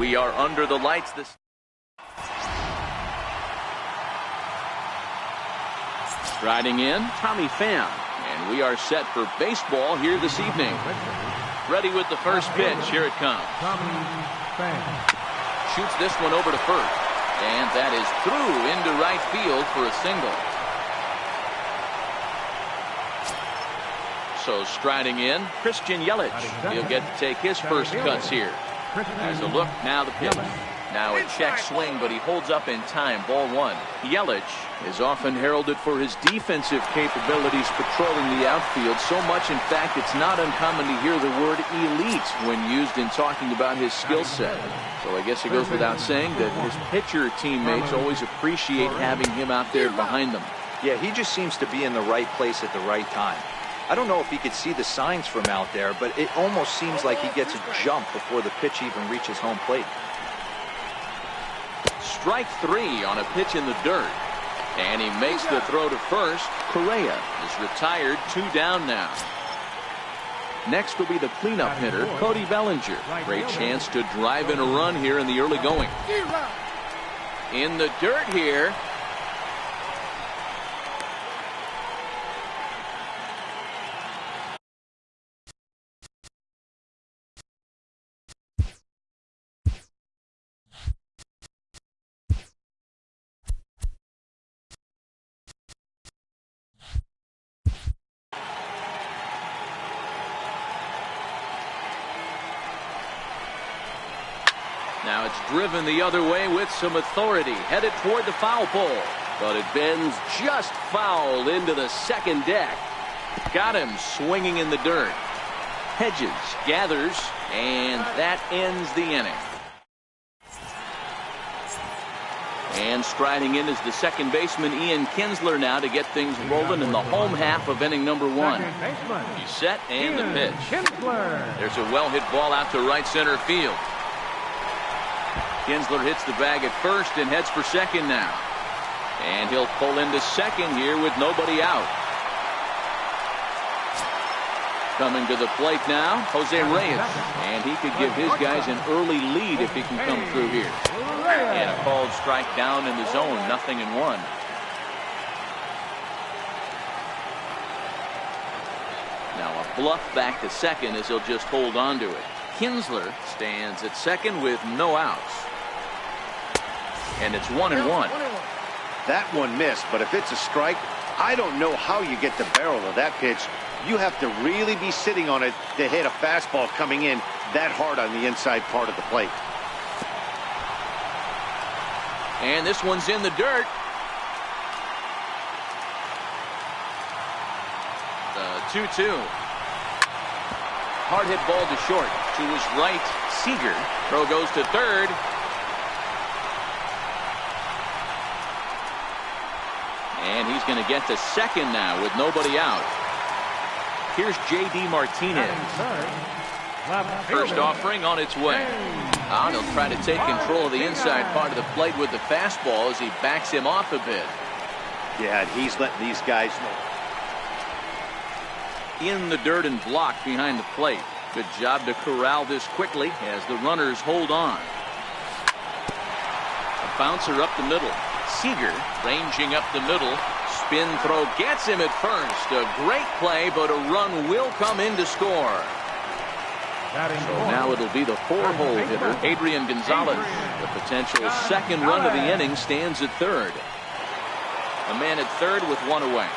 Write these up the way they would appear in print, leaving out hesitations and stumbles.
We are under the lights this. Striding in, Tommy Pham. And we are set for baseball here this evening. Ready with the first pitch. Here it comes. Shoots this one over to first. And that is through into right field for a single. So striding in, Christian Yelich. He'll get to take his first cuts here. As a look, now the pitch. Now a check swing, but he holds up in time. Ball one. Yelich is often heralded for his defensive capabilities patrolling the outfield. So much, in fact, it's not uncommon to hear the word elite when used in talking about his skill set. So I guess it goes without saying that his pitcher teammates always appreciate having him out there behind them. Yeah, he just seems to be in the right place at the right time. I don't know if he could see the signs from out there, but it almost seems like he gets a jump before the pitch even reaches home plate. Strike three on a pitch in the dirt. And he makes the throw to first. Correa is retired, 2 down now. Next will be the cleanup hitter, Cody Bellinger. Great chance to drive in a run here in the early going. In the dirt here. Now it's driven the other way with some authority, headed toward the foul pole. But it bends just foul into the second deck. Got him swinging in the dirt. Hedges gathers, and that ends the inning. And striding in is the second baseman, Ian Kinsler, now to get things rolling in the home half of inning number 1. He's set, and the pitch. There's a well-hit ball out to right center field. Kinsler hits the bag at first and heads for second now. And he'll pull into second here with nobody out. Coming to the plate now, Jose Reyes. And he could give his guys an early lead if he can come through here. And a called strike down in the zone, 0-1. Now a bluff back to second as he'll just hold on to it. Kinsler stands at second with no outs. And it's 1-1. That one missed, but if it's a strike, I don't know how you get the barrel of that pitch. You have to really be sitting on it to hit a fastball coming in that hard on the inside part of the plate. And this one's in the dirt. The 2-2. Hard hit ball to short. To his right, Seager. Throw goes to third. And he's going to get to second now with nobody out. Here's J.D. Martinez. First offering on its way. He'll try to take control of the inside part of the plate with the fastball as he backs him off a bit. Yeah, he's letting these guys know. In the dirt and blocked behind the plate. Good job to corral this quickly as the runners hold on. A bouncer up the middle. Seager ranging up the middle. Spin throw gets him at first. A great play, but a run will come in to score. So now it'll be the 4-hole hitter, Adrian Gonzalez. The potential second run of the inning stands at third. A man at third with one away.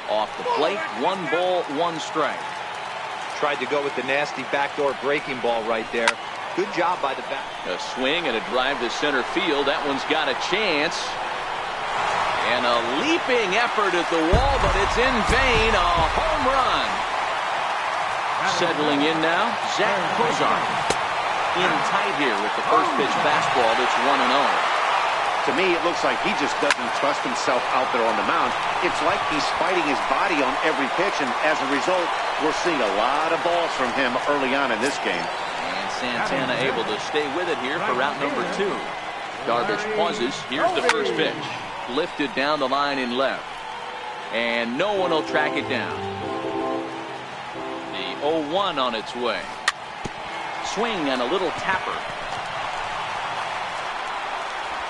Off the plate, 1 ball, 1 strike. Tried to go with the nasty backdoor breaking ball right there. Good job by the back. A swing and a drive to center field. That one's got a chance. And a leaping effort at the wall, but it's in vain. A home run. Settling in now, Zach Kozar. In tight here with the first pitch fastball that's 1-0. To me, it looks like he just doesn't trust himself out there on the mound. It's like he's fighting his body on every pitch, and as a result, we're seeing a lot of balls from him early on in this game. And Santana able to stay with it here for route number 2. Darvish pauses. Here's the first pitch. Lifted down the line in left. And no one will track it down. The 0-1 on its way. swing and a little tapper.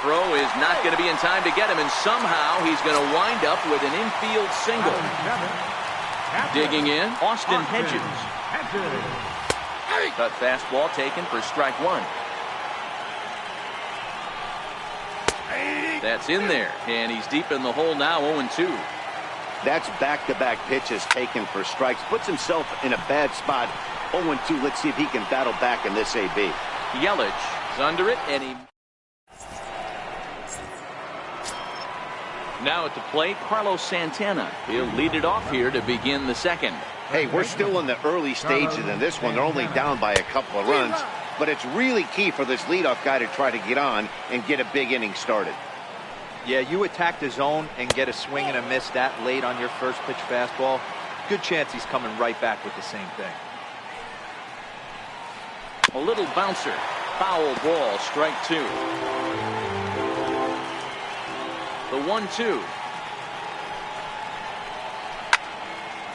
Throw is not going to be in time to get him, and somehow he's going to wind up with an infield single. Digging in, Austin Hedges. Cut fastball taken for strike one. That's in there, and he's deep in the hole now, 0-2. That's back-to-back pitches taken for strikes. Puts himself in a bad spot. 0-2. Let's see if he can battle back in this AB. Yelich is under it, and he... Now at the plate, Carlos Santana. He'll lead it off here to begin the second. Hey, we're still in the early stages in this one. They're only down by a couple of runs, but it's really key for this leadoff guy to try to get on and get a big inning started. Yeah, you attack the zone and get a swing and a miss that late on your first pitch fastball. Good chance he's coming right back with the same thing. A little bouncer. Foul ball, strike two. The 1-2.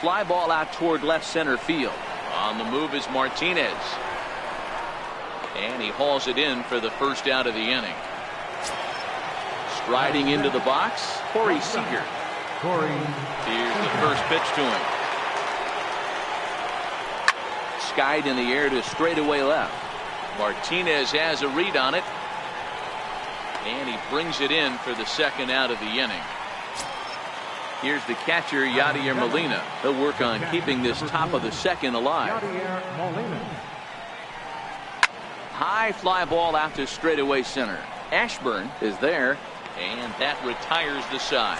Fly ball out toward left center field. On the move is Martinez. And he hauls it in for the first out of the inning. Striding into the box, Corey Seager. Here's the first pitch to him. Skied in the air to straightaway left. Martinez has a read on it. And he brings it in for the second out of the inning. Here's the catcher, Yadier Molina. He'll work on keeping this top of the second alive. High fly ball out to straightaway center. Ashburn is there, and that retires the side.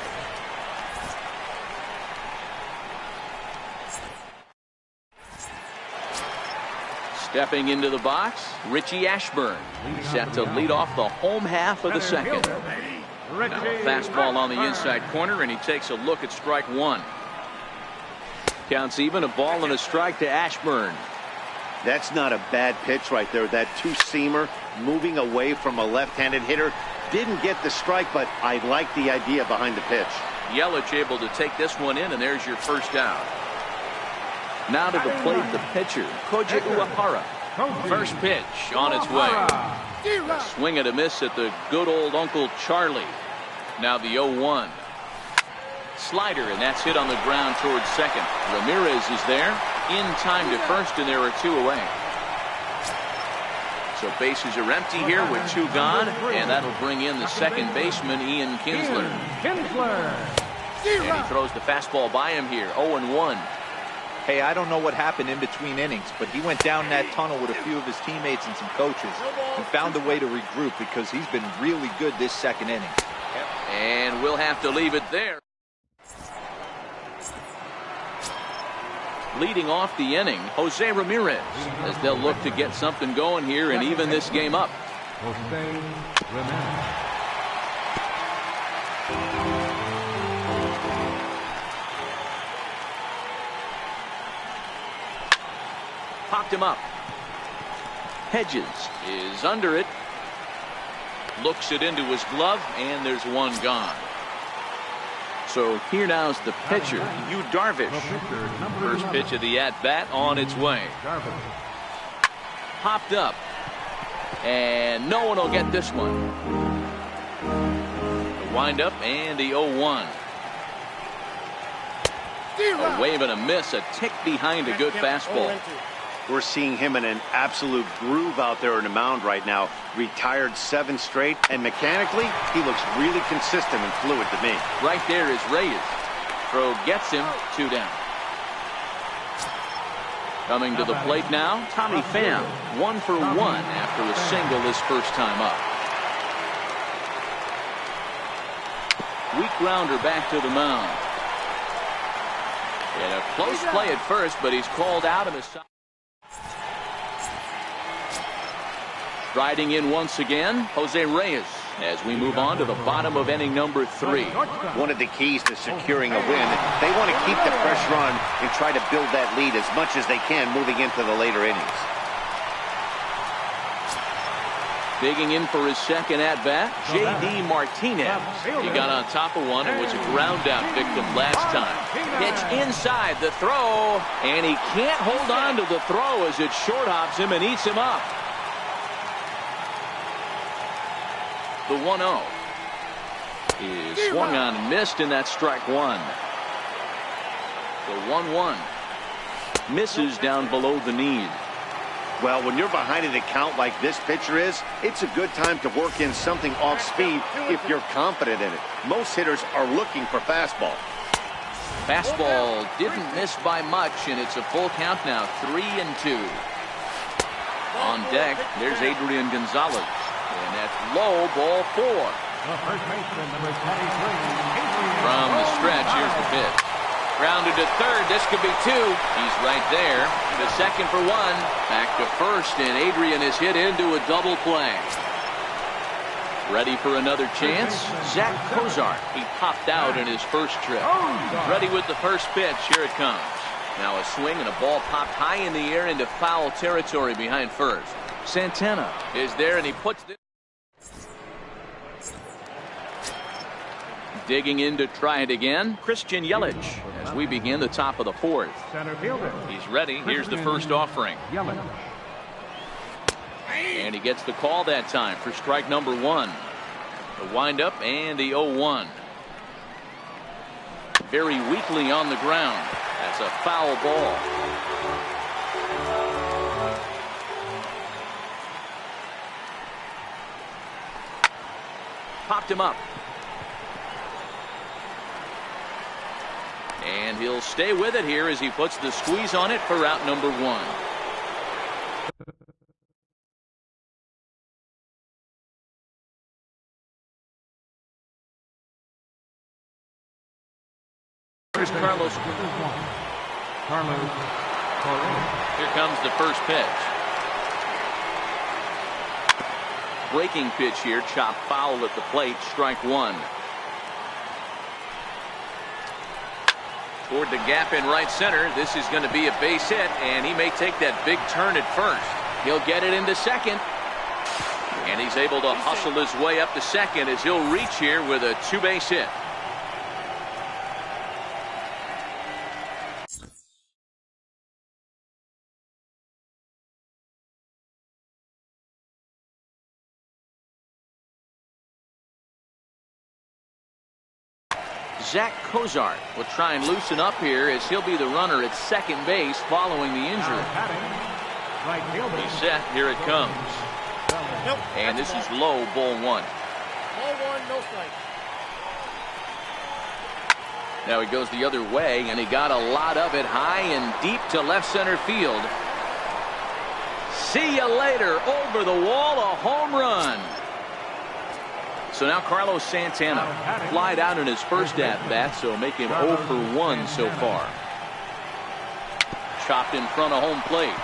Stepping into the box, Richie Ashburn. Set to lead off the home half of the second. Now a fastball on the inside corner, and he takes a look at strike one. Counts even, a ball and a strike to Ashburn. That's not a bad pitch right there. That two-seamer moving away from a left-handed hitter. Didn't get the strike, but I like the idea behind the pitch. Yelich able to take this one in, and there's your first out. Now to the plate, the pitcher, Koji Uehara. First pitch on its way. A swing and a miss at the good old Uncle Charlie. Now the 0-1. Slider, and that's hit on the ground towards second. Ramirez is there, in time to first, and there are two away. So bases are empty here with two gone, and that'll bring in the second baseman, Ian Kinsler. And he throws the fastball by him here, 0-1. Hey, I don't know what happened in between innings, but he went down that tunnel with a few of his teammates and some coaches and found a way to regroup because he's been really good this second inning. And we'll have to leave it there. Leading off the inning, Jose Ramirez, as they'll look to get something going here and even this game up. Popped him up. Hedges is under it. Looks it into his glove, and there's one gone. So here now's the pitcher, Yu Darvish. First pitch of the at-bat on its way. Popped up. And no one will get this one. The wind-up and the 0-1. A wave and a miss, a tick behind a good fastball. We're seeing him in an absolute groove out there on the mound right now. Retired 7 straight, and mechanically, he looks really consistent and fluid to me. Right there is Reyes. Throw gets him, 2 down. Coming to the plate now, Tommy Pham, 1 for 1 after a single his first time up. Weak grounder back to the mound. And a close play at first, but he's called out of the side. Riding in once again, Jose Reyes, as we move on to the bottom of inning number 3. One of the keys to securing a win, they want to keep the pressure on and try to build that lead as much as they can moving into the later innings. Digging in for his second at-bat, J.D. Martinez. He got on top of one and was a ground-out victim last time. Pitch inside, the throw, and he can't hold on to the throw as it short hops him and eats him up. The 1-0 is swung on and missed, and that's strike one. The 1-1 misses down below the knee. Well, when you're behind an account like this pitcher is, it's a good time to work in something off speed if you're confident in it. Most hitters are looking for fastball. Fastball didn't miss by much, and it's a full count now, 3-2. On deck, there's Adrian Gonzalez, and that's low, ball 4. From the stretch, here's the pitch. Grounded to third. This could be 2. He's right there. The second for 1. Back to first, and Adrian is hit into a double play. Ready for another chance? Zach Cozart. He popped out in his first trip. Ready with the first pitch. Here it comes. Now a swing and a ball popped high in the air into foul territory behind first. Santana is there, and he puts this. Digging in to try it again, Christian Yelich, as we begin the top of the 4th. He's ready. Here's the first offering. And he gets the call that time for strike number 1. The windup and the 0-1. Very weakly on the ground. That's a foul ball. Popped him up. And he'll stay with it here as he puts the squeeze on it for out number 1. Here's Carlos. Here comes the first pitch. Breaking pitch here, chopped foul at the plate, strike 1. Toward the gap in right center. This is going to be a base hit, and he may take that big turn at first. He'll get it into second. And he's able to hustle his way up to second as he'll reach here with a 2-base hit. Zach Cozart will try and loosen up here as he'll be the runner at second base following the injury. He's set. Here it comes. And this is low, ball 1. Ball 1, no strike. Now he goes the other way, and he got a lot of it high and deep to left center field. See you later. Over the wall, a home run. So now Carlos Santana flied out in his first at-bat, so make him 0 for 1 so far. Chopped in front of home plate.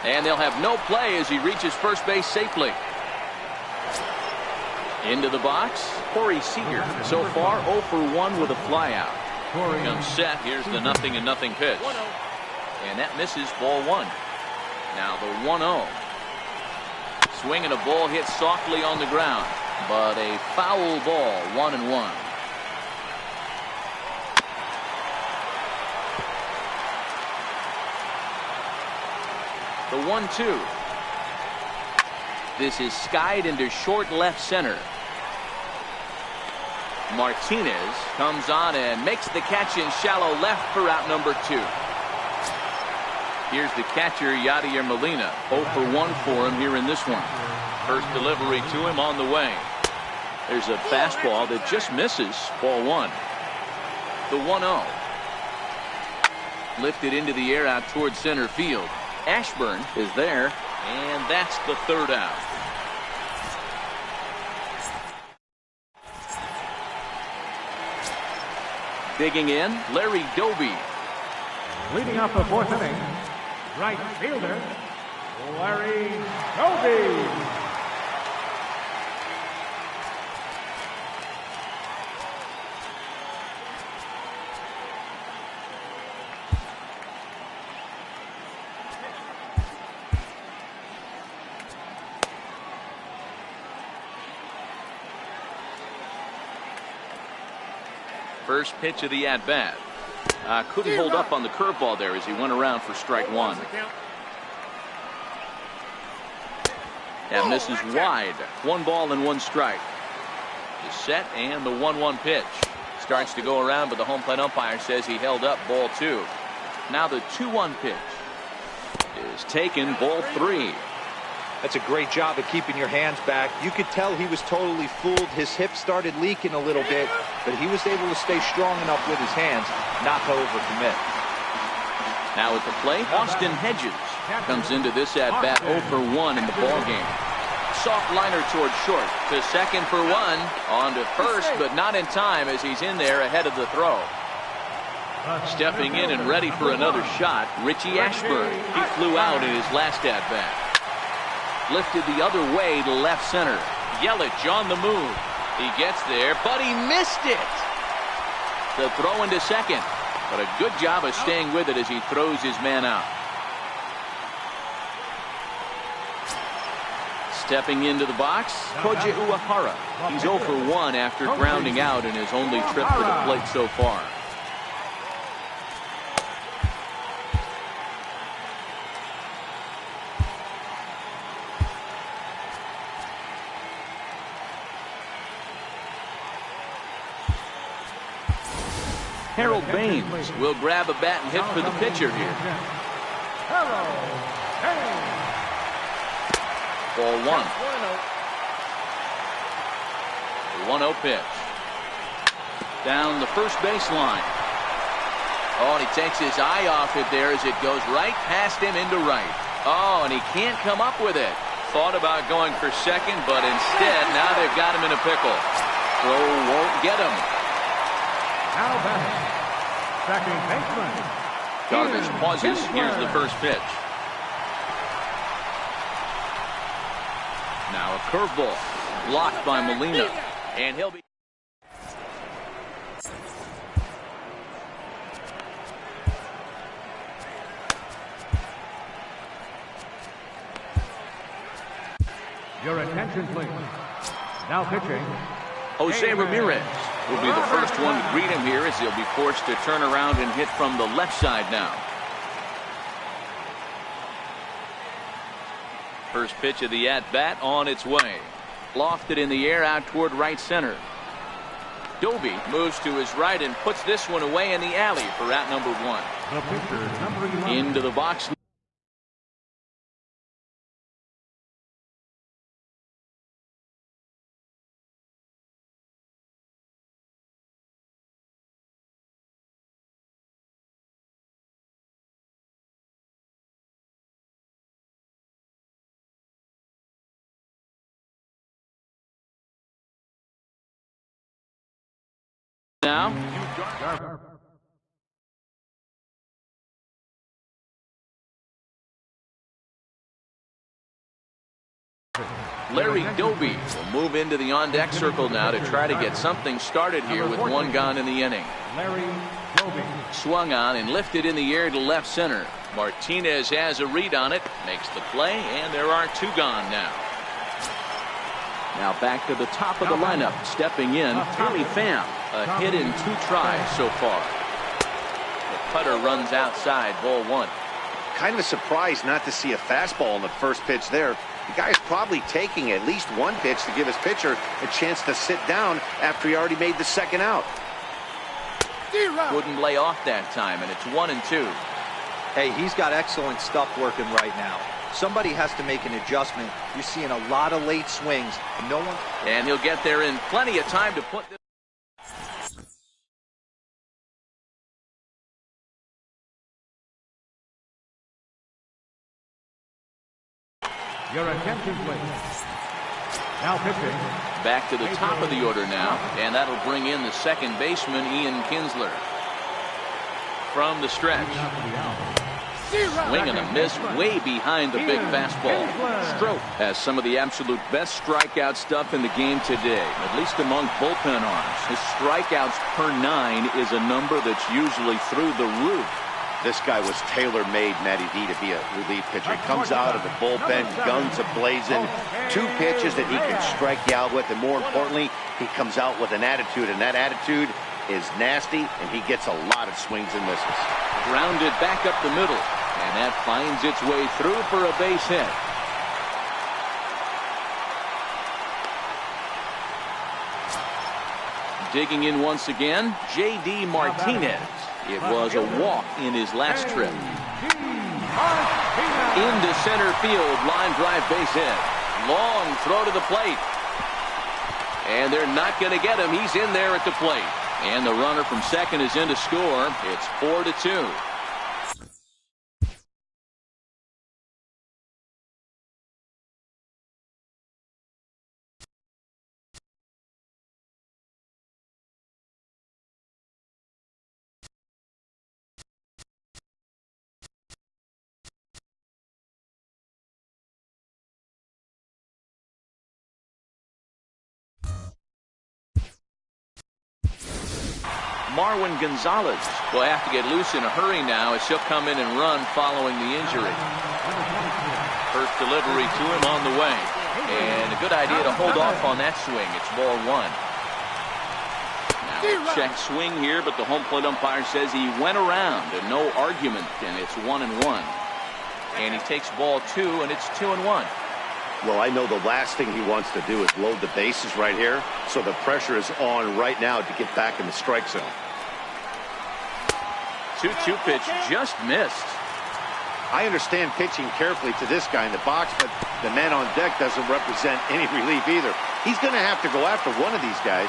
And they'll have no play as he reaches first base safely. Into the box, Corey Seager. So far 0 for 1 with a flyout. Comes set. Here's the 0-0 pitch. And that misses, ball 1. Now the 1-0. Swing and a ball hit softly on the ground, but a foul ball, 1-1. The 1-2. This is skied into short left center. Martinez comes on and makes the catch in shallow left for out number 2. Here's the catcher, Yadier Molina. 0 for 1 for him here in this one. First delivery to him on the way. There's a fastball that just misses, ball 1. The 1-0. Lifted into the air out towards center field. Ashburn is there, and that's the third out. Digging in, Larry Doby. Leading off the 4th inning, right fielder, Larry Doby. First pitch of the at-bat. Couldn't hold up on the curveball there as he went around for strike one. And misses wide. 1 ball and 1 strike. The set and the 1-1 pitch. Starts to go around, but the home plate umpire says he held up, ball 2. Now the 2-1 pitch is taken, ball 3. That's a great job of keeping your hands back. You could tell he was totally fooled. His hip started leaking a little bit, but he was able to stay strong enough with his hands not to overcommit. Now at the plate, Austin Hedges comes into this at bat 0 for 1 in the ball game. Soft liner towards short, to second for 1, on to first, but not in time as he's in there ahead of the throw. Stepping in and ready for another shot, Richie Ashburn. He flew out in his last at bat. Lifted the other way to left center. Yelich on the move. He gets there, but he missed it. The throw into second, but a good job of staying with it as he throws his man out. Stepping into the box, Koji Uehara. He's 0 for 1 after grounding out in his only trip to the plate so far. Harold Baines will grab a bat and hit for the pitcher here. Ball 1. The 1-0 pitch. Down the first baseline. Oh, and he takes his eye off it there as it goes right past him into right. Oh, and he can't come up with it. Thought about going for second, but instead, now they've got him in a pickle. Throw won't get him. Now batting, second baseman. Darvish pauses. Here's the first pitch. Now a curveball blocked by Molina, and he'll be. Your attention, please. Now pitching, Jose Ramirez will be the first one to greet him here as he'll be forced to turn around and hit from the left side now. First pitch of the at-bat on its way. Lofted in the air out toward right center. Doby moves to his right and puts this one away in the alley for out number 1. the pitcher, number 11. Into the box. Now, Larry Doby will move into the on-deck circle now to try to get something started here with 1 gone in the inning. Larry Doby. Swung on and lifted in the air to left center. Martinez has a read on it, makes the play, and there are 2 gone now. Now back to the top of the lineup. Stepping in, Tommy Pham. A hit in 2 tries so far. The putter runs outside, ball 1. Kind of surprised not to see a fastball on the first pitch there. The guy's probably taking at least 1 pitch to give his pitcher a chance to sit down after he already made the second out. Wouldn't lay off that time, and it's 1-2. Hey, he's got excellent stuff working right now. Somebody has to make an adjustment. You're seeing a lot of late swings. No one. And he'll get there in plenty of time to put this. Your attention, please. Now pitching. Back to the top of the order now, and that'll bring in the second baseman, Ian Kinsler. From the stretch. Swing and a miss way behind the big fastball. Stroke has some of the absolute best strikeout stuff in the game today, at least among bullpen arms. His strikeouts per 9 is a number that's usually through the roof. This guy was tailor-made, Matty D, to be a relief pitcher. He comes out of the bullpen, guns a-blazing, 2 pitches that he can strike you out with, and more importantly, he comes out with an attitude, and that attitude is nasty, and he gets a lot of swings and misses. Grounded back up the middle, and that finds its way through for a base hit. Digging in once again, J.D. Martinez. It was a walk in his last trip. Into center field, line drive base hit. Long throw to the plate. And they're not going to get him. He's in there at the plate. And the runner from second is in to score. It's 4-2. Marwin Gonzalez will have to get loose in a hurry now as he'll come in and run following the injury. First delivery to him on the way. And a good idea to hold off on that swing. It's ball one. Now a check swing here, but the home plate umpire says he went around and no argument, and it's 1-1. And he takes ball two, and it's 2-1. Well, I know the last thing he wants to do is load the bases right here, so the pressure is on right now to get back in the strike zone. 2-2 pitch just missed. I understand pitching carefully to this guy in the box, but the man on deck doesn't represent any relief either. He's going to have to go after one of these guys.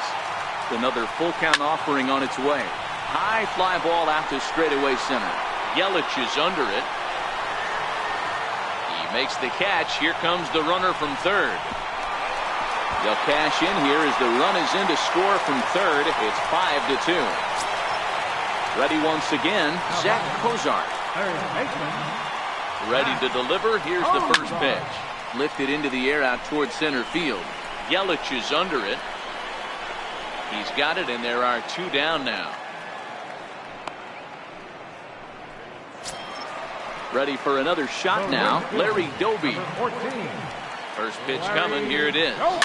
Another full count offering on its way. High fly ball out to straightaway center. Yelich is under it. He makes the catch. Here comes the runner from third. They'll cash in here as the run is in to score from third. It's 5-2. Ready once again, Zach Cozart. Ready to deliver. Here's the first pitch. Lifted into the air out towards center field. Yelich is under it. He's got it, and there are two down now. Ready for another shot now, Larry Doby. First pitch coming. Here it is. And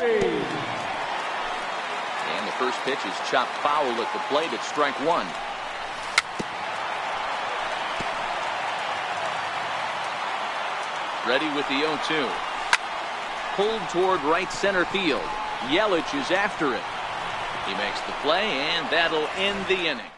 the first pitch is chopped foul at the plate. It's strike one. Ready with the 0-2. Pulled toward right center field. Yelich is after it. He makes the play, and that'll end the inning.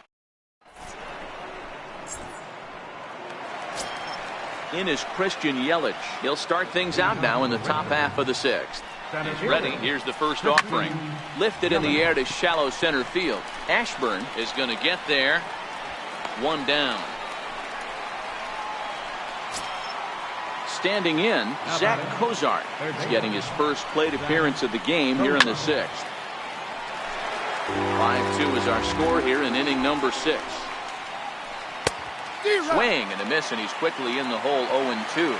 In is Christian Yelich. He'll start things out now in the top half of the sixth. He's ready. Here's the first offering. Lifted in the air to shallow center field. Ashburn is going to get there. One down. Standing in, Zach Cozart is getting his first plate appearance of the game here in the sixth. 5-2 is our score here in inning number 6. Swing and a miss, and he's quickly in the hole. 0-2.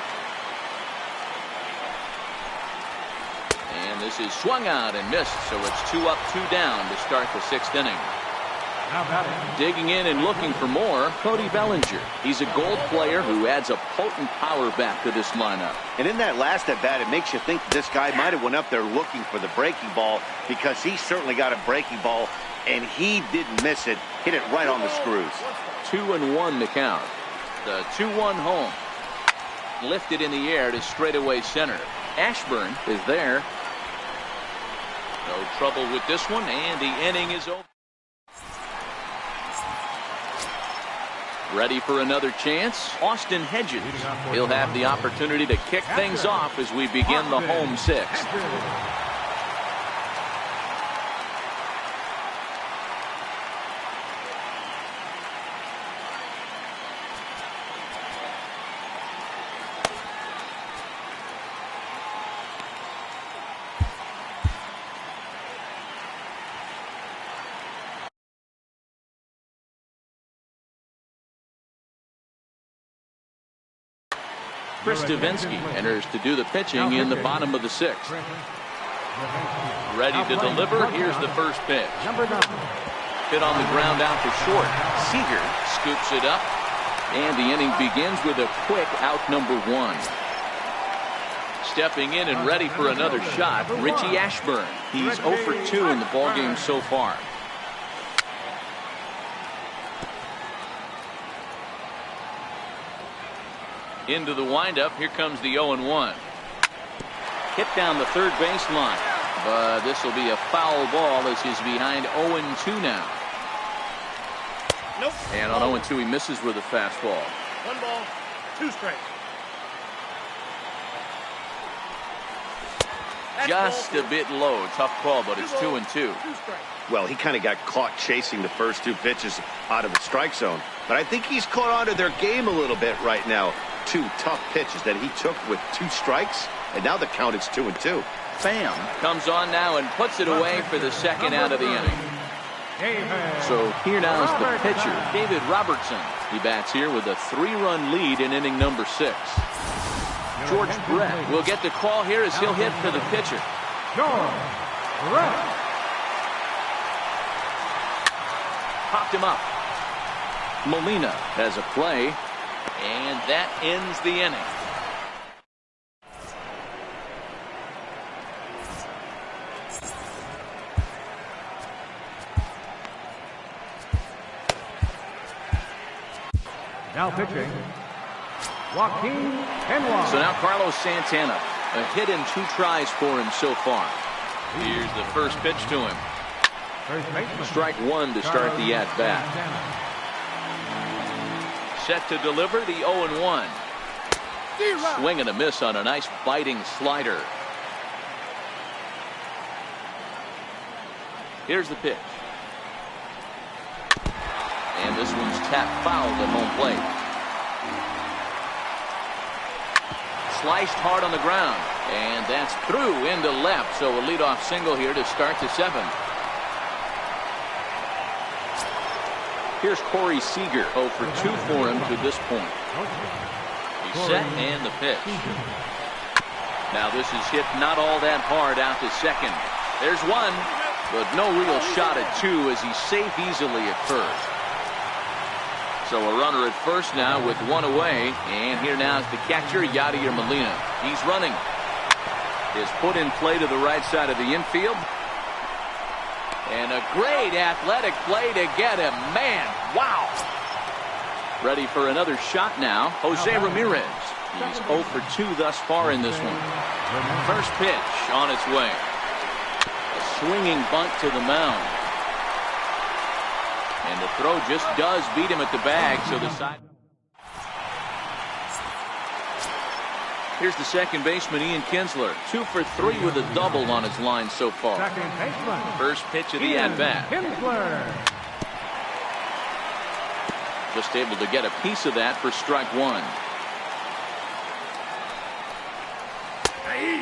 And this is swung out and missed, so it's 2 up, 2 down to start the 6th inning. Digging in and looking for more, Cody Bellinger. He's a Gold player who adds a potent power back to this lineup. And in that last at bat, it makes you think this guy might have went up there looking for the breaking ball, because he certainly got a breaking ball, and he didn't miss it. Hit it right on the screws. 2-1 to count. The 2-1 home. Lifted in the air to straightaway center. Ashburn is there. No trouble with this one, and the inning is over. Ready for another chance, Austin Hedges. He'll have the opportunity to kick things off as we begin the home 6th. Chris Davinsky enters to do the pitching in the bottom of the 6th. Ready to deliver. Here's the first pitch. Hit on the ground out to short. Seager scoops it up, and the inning begins with a quick out number 1. Stepping in and ready for another shot, Richie Ashburn. He's 0 for 2 in the ballgame so far. Into the windup. Here comes the 0-1. Hit down the third baseline. But this will be a foul ball as he's behind 0-2 now. Nope. And on 0-2 he misses with a fastball. 1 ball, 2 strikes. Just a bit low. Tough call, but it's 2-2. Well, he kind of got caught chasing the first 2 pitches out of the strike zone. But I think he's caught on to their game a little bit right now. 2 tough pitches that he took with 2 strikes, and now the count is 2-2. Pham comes on now and puts it away for the second out of the inning. So here now is the pitcher, David Robertson. He bats here with a 3-run lead in inning number 6. George Brett will get the call here as he'll hit for the pitcher. George Brett. Popped him up. Molina has a play, and that ends the inning. Now pitching, Joaquin Henwa. So now Carlos Santana, a hit in 2 tries for him so far. Here's the first pitch to him. First baseman. Strike 1 to start the at-bat. Set to deliver the 0-1. Swing and a miss on a nice biting slider. Here's the pitch. And this one's tapped foul at home plate. Sliced hard on the ground. And that's through into left. So a leadoff single here to start the 7th. Here's Corey Seager. 0 for 2 for him to this point. He's set and the pitch. Now this is hit not all that hard out to second. There's 1, but no real shot at 2 as he's safe easily at first. So a runner at first now with 1 away. And here now is the catcher, Yadier Molina. He's running. Is put in play to the right side of the infield. And a great athletic play to get him. Man, wow. Ready for another shot now. Jose Ramirez. He's 0 for 2 thus far in this one. First pitch on its way. A swinging bunt to the mound. And the throw just does beat him at the bag. So the side. Here's the second baseman, Ian Kinsler. 2 for 3 with a double on his line so far. Second baseman. First pitch of the at-bat. Just able to get a piece of that for strike 1.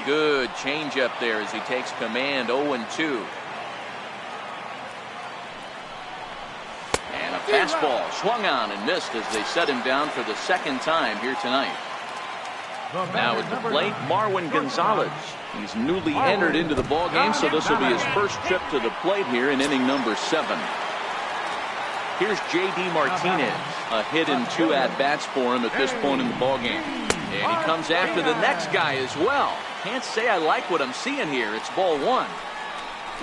Good changeup there as he takes command. 0-2. And a fastball swung on and missed as they set him down for the second time here tonight. Now at the plate, Marwin Gonzalez. He's newly entered into the ballgame, so this will be his first trip to the plate here in inning number 7. Here's J.D. Martinez. A hit in 2 at-bats for him at this point in the ballgame. And he comes after the next guy as well. Can't say I like what I'm seeing here. It's ball 1.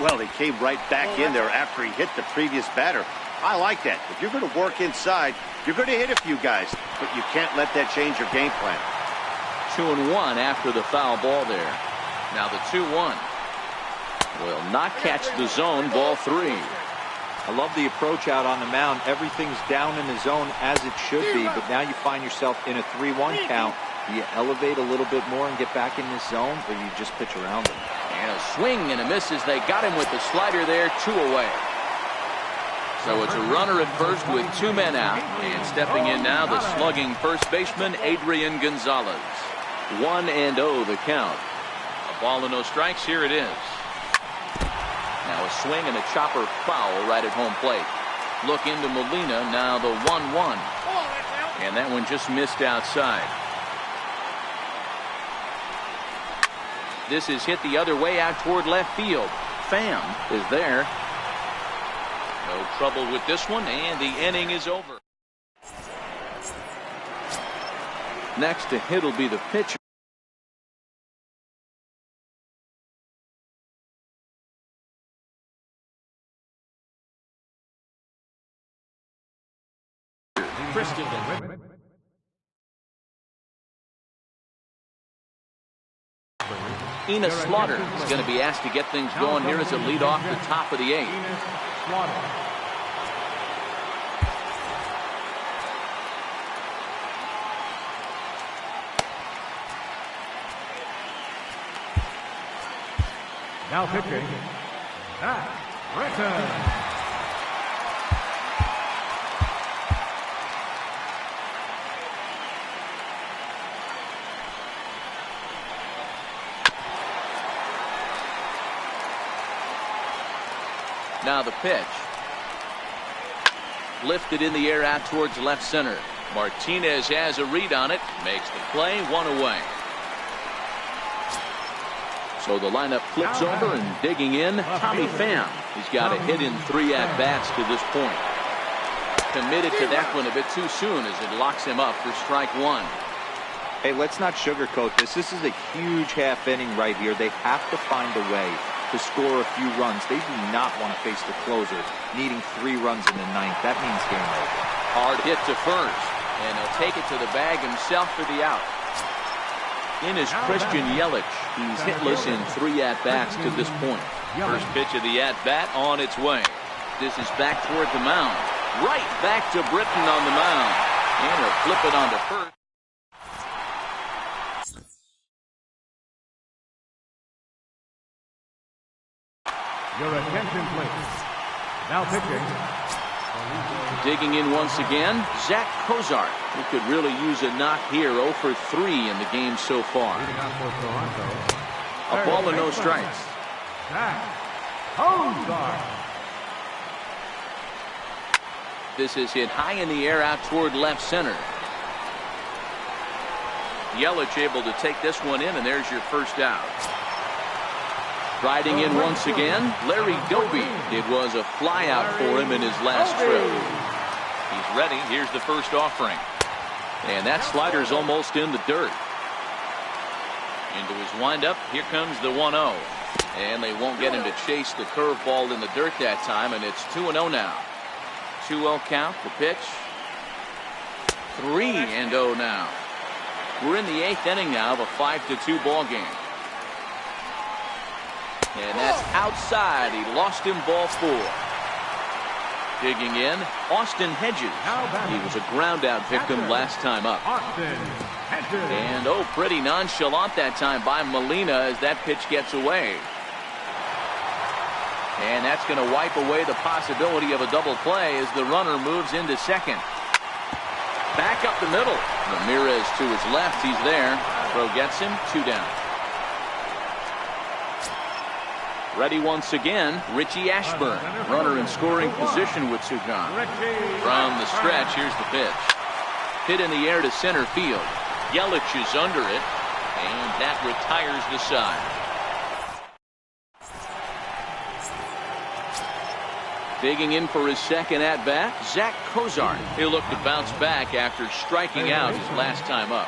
Well, he came right back in there after he hit the previous batter. I like that. If you're going to work inside, you're going to hit a few guys, but you can't let that change your game plan. 2-1 after the foul ball there. Now the 2-1 will not catch the zone. Ball 3. I love the approach out on the mound. Everything's down in the zone as it should be, but now you find yourself in a 3-1 count. Do you elevate a little bit more and get back in this zone, or you just pitch around them? And a swing and a miss as they got him with the slider there. 2 away. So it's a runner at first with 2 men out. And stepping in now, the slugging first baseman, Adrian Gonzalez. 1-0 the count. A ball and no strikes. Here it is. Now a swing and a chopper foul right at home plate. Look into Molina. Now the 1-1. And that one just missed outside. This is hit the other way out toward left field. Pham is there. No trouble with this one, and the inning is over. Next to hit will be the pitcher. Kristen. Enos Slaughter is going to be asked to get things going here as a lead off the top of the 8th. Now pitching, Zach Britton. Now the pitch. Lifted in the air out towards left center. Martinez has a read on it. Makes the play, 1 away. So the lineup flips over and digging in, Tommy Pham. He's got a hit in 3 at-bats to this point. Committed to that one a bit too soon as it locks him up for strike 1. Hey, let's not sugarcoat this. This is a huge half inning right here. They have to find a way to score a few runs. They do not want to face the closer, needing 3 runs in the 9th. That means game over. Hard hit to first, and he'll take it to the bag himself for the out. In is Christian Yelich. He's hitless in 3 at-bats to this point. First pitch of the at-bat on its way. This is back toward the mound. Right back to Britton on the mound. And he'll flip it onto first. Your attention, please. Now pitching. Digging in once again, Zach Kozart, who could really use a knock here. 0 for 3 in the game so far. A ball and no strikes. Zach Kozart. This is hit high in the air out toward left center. Yelich able to take this one in, and there's your first out. Riding in once again, Larry Doby. It was a fly out for him in his last trip. He's ready. Here's the first offering. And that slider's almost in the dirt. Into his windup. Here comes the 1-0. And they won't get him to chase the curveball in the dirt that time, and it's 2-0 now. 2-0 count, the pitch. 3-0 now. We're in the 8th inning now of a 5-2 ball game. And that's outside. He lost him, ball 4. Digging in, Austin Hedges. He was a ground out victim last time up. And pretty nonchalant that time by Molina as that pitch gets away. And that's going to wipe away the possibility of a double play as the runner moves into second. Back up the middle. Ramirez to his left. He's there. Throw gets him. 2 down. Ready once again, Richie Ashburn. Runner in scoring position with 2 gone. From the stretch, here's the pitch. Hit in the air to center field. Yelich is under it, and that retires the side. Digging in for his second at-bat, Zach Kozart. He'll look to bounce back after striking out his last time up.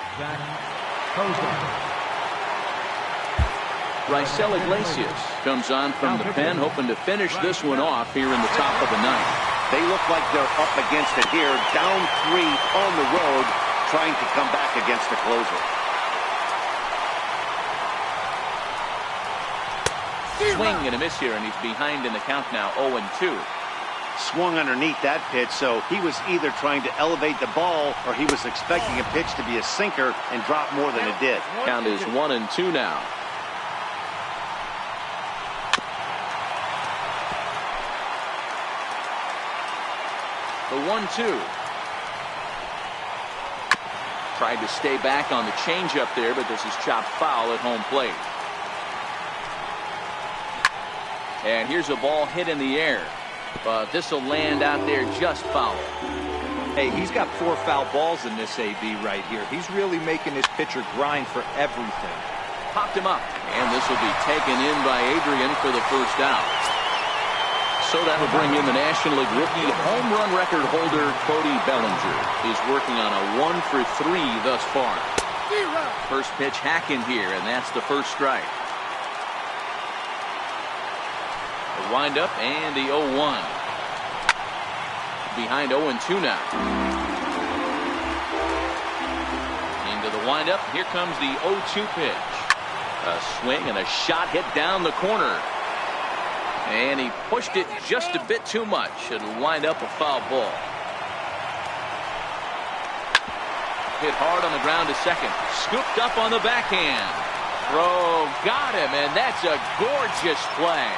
Raisel Iglesias comes on from the pen, hoping to finish this one off here in the top of the 9th. They look like they're up against it here, down 3 on the road, trying to come back against the closer. Swing and a miss here, and he's behind in the count now, 0-2. Swung underneath that pitch, so he was either trying to elevate the ball or he was expecting a pitch to be a sinker and drop more than it did. Count is 1-2 now. The 1-2. Tried to stay back on the changeup there, but this is chopped foul at home plate. And here's a ball hit in the air, but this will land out there just foul. Hey, he's got 4 foul balls in this AB right here. He's really making his pitcher grind for everything. Popped him up, and this will be taken in by Adrian for the first out. So that'll bring in the National League rookie home run record holder Cody Bellinger. He's working on a 1 for 3 thus far. First pitch hacking here, and that's the first strike. The windup and the 0-1. Behind 0-2 now. Into the windup. Here comes the 0-2 pitch. A swing and a shot hit down the corner. And he pushed it just a bit too much. It'll wind up a foul ball. Hit hard on the ground to second. Scooped up on the backhand. Throw got him, and that's a gorgeous play.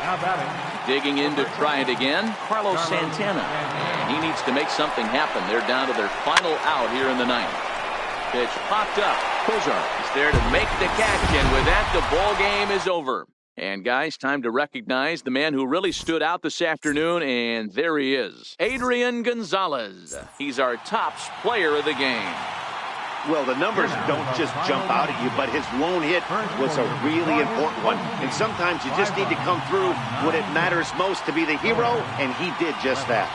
Now batting. Digging in to try it again, Carlos Santana. And he needs to make something happen. They're down to their final out here in the ninth. Pitch popped up. BOJACK is there to make the catch, and with that, the ball game is over. And guys, time to recognize the man who really stood out this afternoon, and there he is, Adrian Gonzalez. He's our tops player of the game. Well, the numbers don't just jump out at you, but his lone hit was a really important one. And sometimes you just need to come through when it matters most to be the hero, and he did just that.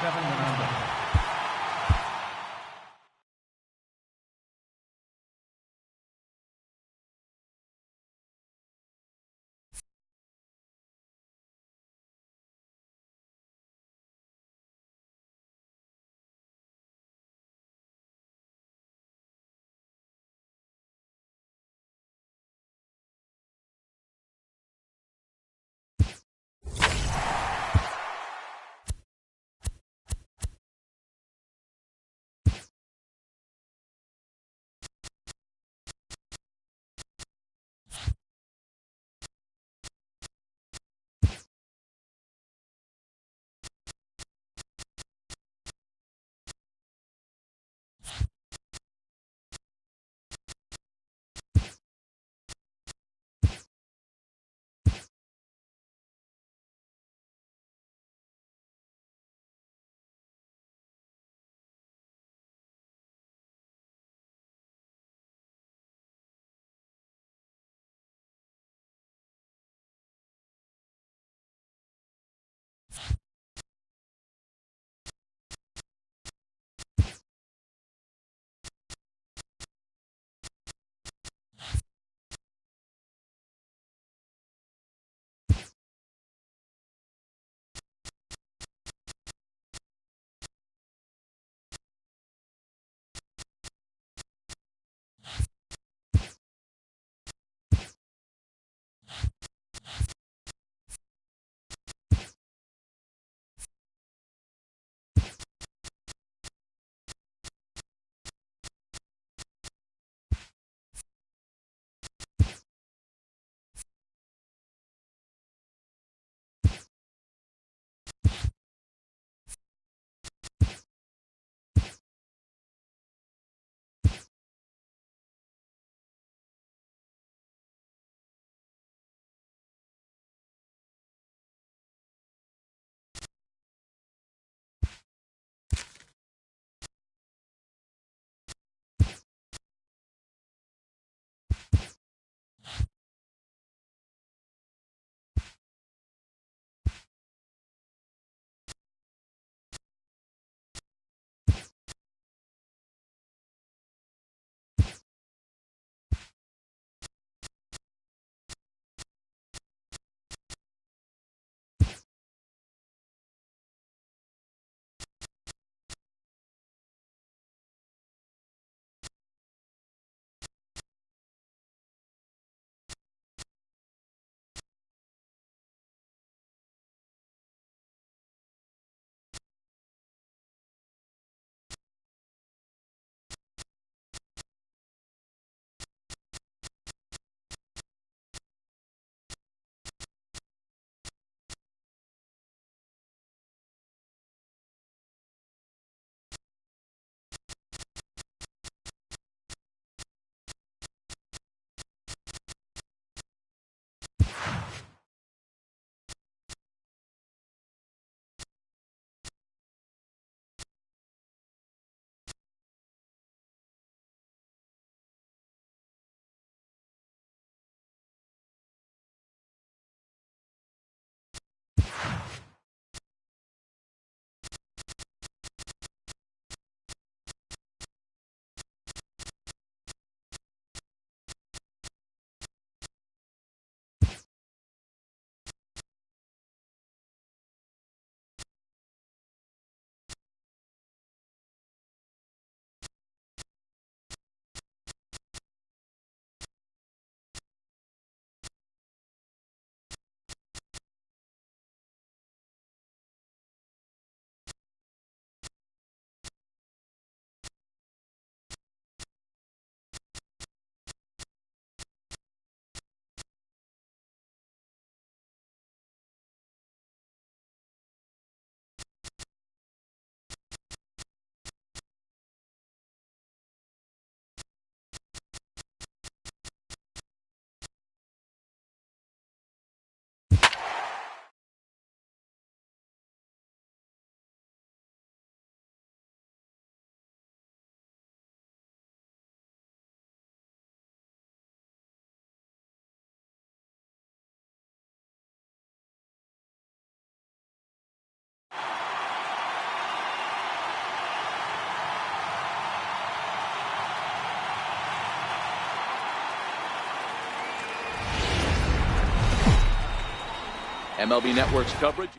MLB Network's coverage.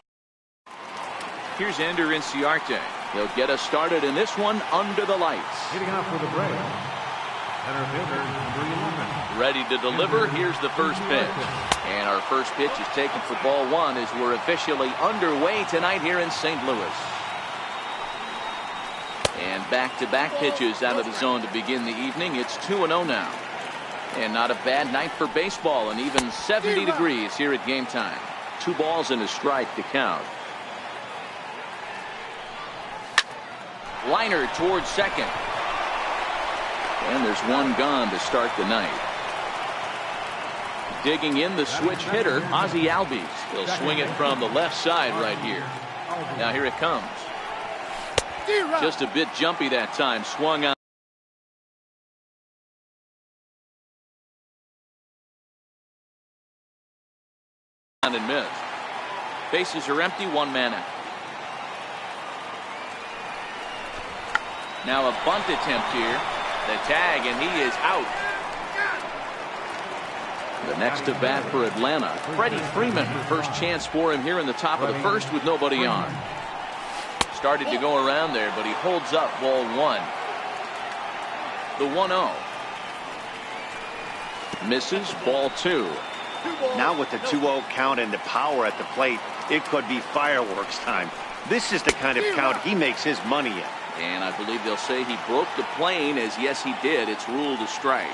Here's Ender Inciarte. He'll get us started in this one under the lights. Hitting off for the Braves, center fielder, number 11. Ready to deliver. Here's the first pitch. And our first pitch is taken for ball one as we're officially underway tonight here in St. Louis. And back-to-back pitches out of the zone to begin the evening. It's 2-0 now. And not a bad night for baseball, and even 70 degrees here at game time. 2 balls and a strike to count. Liner towards second. And there's one gone to start the night. Digging in the switch hitter, Ozzie Albies. He'll swing it from the left side right here. Now here it comes. Just a bit jumpy that time. Swung on. And missed. Bases are empty. 1 man out. Now a bunt attempt here. The tag, and he is out. The next to bat for Atlanta, Freddie Freeman. First chance for him here in the top of the first with nobody on. Started to go around there, but he holds up ball 1. The 1-0. Misses, ball 2. Now with the 2-0 count and the power at the plate, it could be fireworks time. This is the kind of count he makes his money in. And I believe they'll say he broke the plane, as yes he did. It's ruled a strike.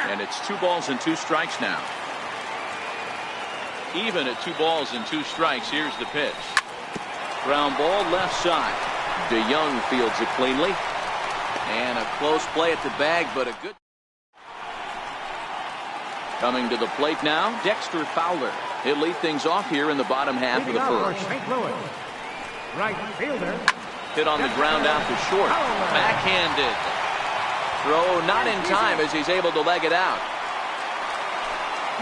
And it's 2 balls and 2 strikes now. Even at 2 balls and 2 strikes. Here's the pitch. Ground ball left side. DeYoung fields it cleanly. And a close play at the bag, but a good. Coming to the plate now, Dexter Fowler. He'll lead things off here in the bottom half of the first. St. Louis, right fielder. Hit on the ground out to short. Backhanded. Throw not in time as he's able to leg it out.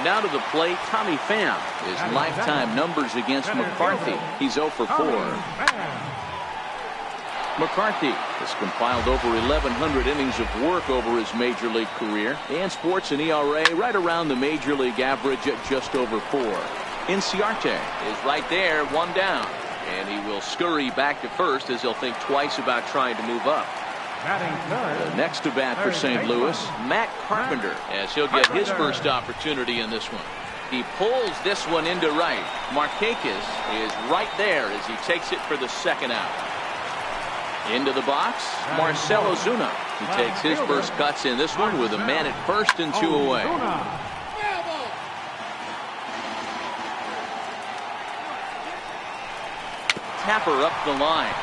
Now to the plate, Tommy Pham. His lifetime numbers against McCarthy. He's 0 for 4. McCarthy has compiled over 1,100 innings of work over his major league career and sports an ERA right around the major league average at just over 4. Inciarte is right there, 1 down, and he will scurry back to first as he'll think twice about trying to move up. The next to bat for St. Louis, Matt Carpenter, as he'll get his first opportunity in this one. He pulls this one into right. Markakis is right there as he takes it for the second out. Into the box, Marcell Ozuna. He takes his first cuts in this one with a man at first and 2 away. Tapper up the line.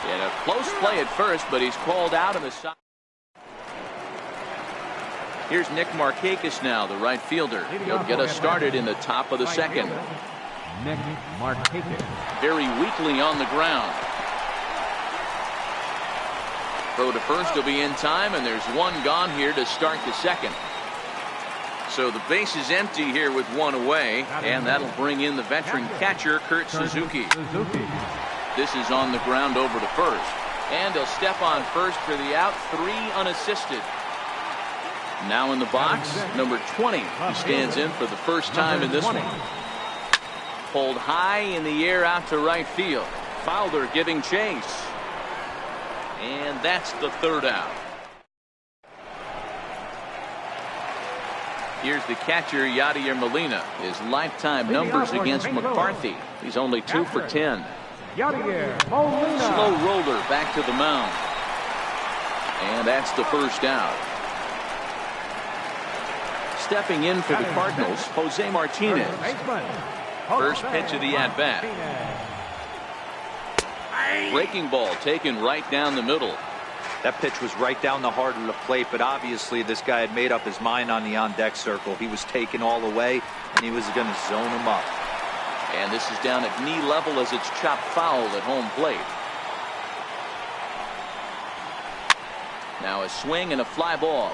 And a close play at first, but he's called out on the side. Here's Nick Markakis now, the right fielder. He'll get us started in the top of the second. Nick Markakis. Very weakly on the ground. Throw to first will be in time, and there's 1 gone here to start the second. So the base is empty here with 1 away, and that'll bring in the veteran catcher, Kurt Suzuki. This is on the ground over to first. And he'll step on first for the out, 3 unassisted. Now in the box, number 20. He stands in for the first time in this one. Pulled high in the air out to right field. Fowler giving chase. And that's the 3rd out. Here's the catcher, Yadier Molina. His lifetime numbers against McCarthy. He's only 2 for 10. Yadier Molina. Slow roller back to the mound. And that's the first out. Stepping in for the Cardinals, Jose Martinez. First pitch of the at-bat. Breaking ball taken right down the middle. That pitch was right down the heart of the plate, but obviously this guy had made up his mind on the on-deck circle. He was taken all the way, and he was going to zone him up. And this is down at knee level as it's chopped foul at home plate. Now a swing and a fly ball.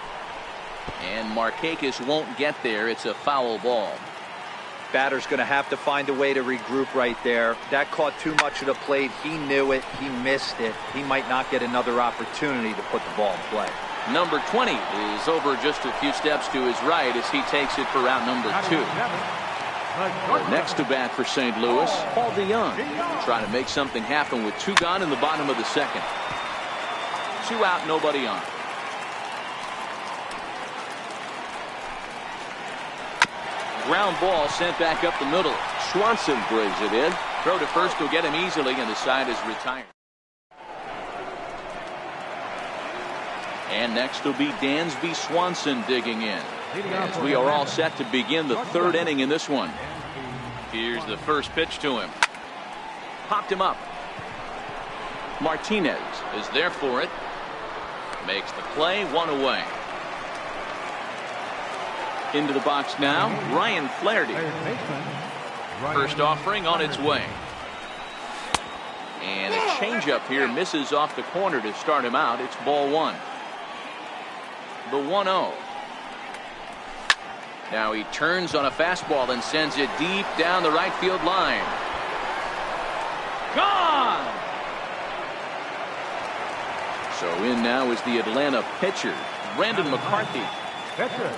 And Markakis won't get there. It's a foul ball. Batter's going to have to find a way to regroup right there. That caught too much of the plate. He knew it. He missed it. He might not get another opportunity to put the ball in play. Number 20 is over just a few steps to his right as he takes it for route number 2. Next to bat for St. Louis, Paul DeYoung, trying to make something happen with 2 gone in the bottom of the 2nd. 2 out, nobody on. Ground ball sent back up the middle. Swanson brings it in. Throw to first will get him easily, and the side is retired. And next will be Dansby Swanson digging in, as we are all set to begin the 3rd inning in this one. Here's the first pitch to him. Popped him up. Martinez is there for it. Makes the play, 1 away. Into the box now, Ryan Flaherty. First offering on its way. And a changeup here misses off the corner to start him out. It's ball 1. The 1-0. Now he turns on a fastball and sends it deep down the right field line. Gone! So in now is the Atlanta pitcher, Brandon McCarthy. Pitcher,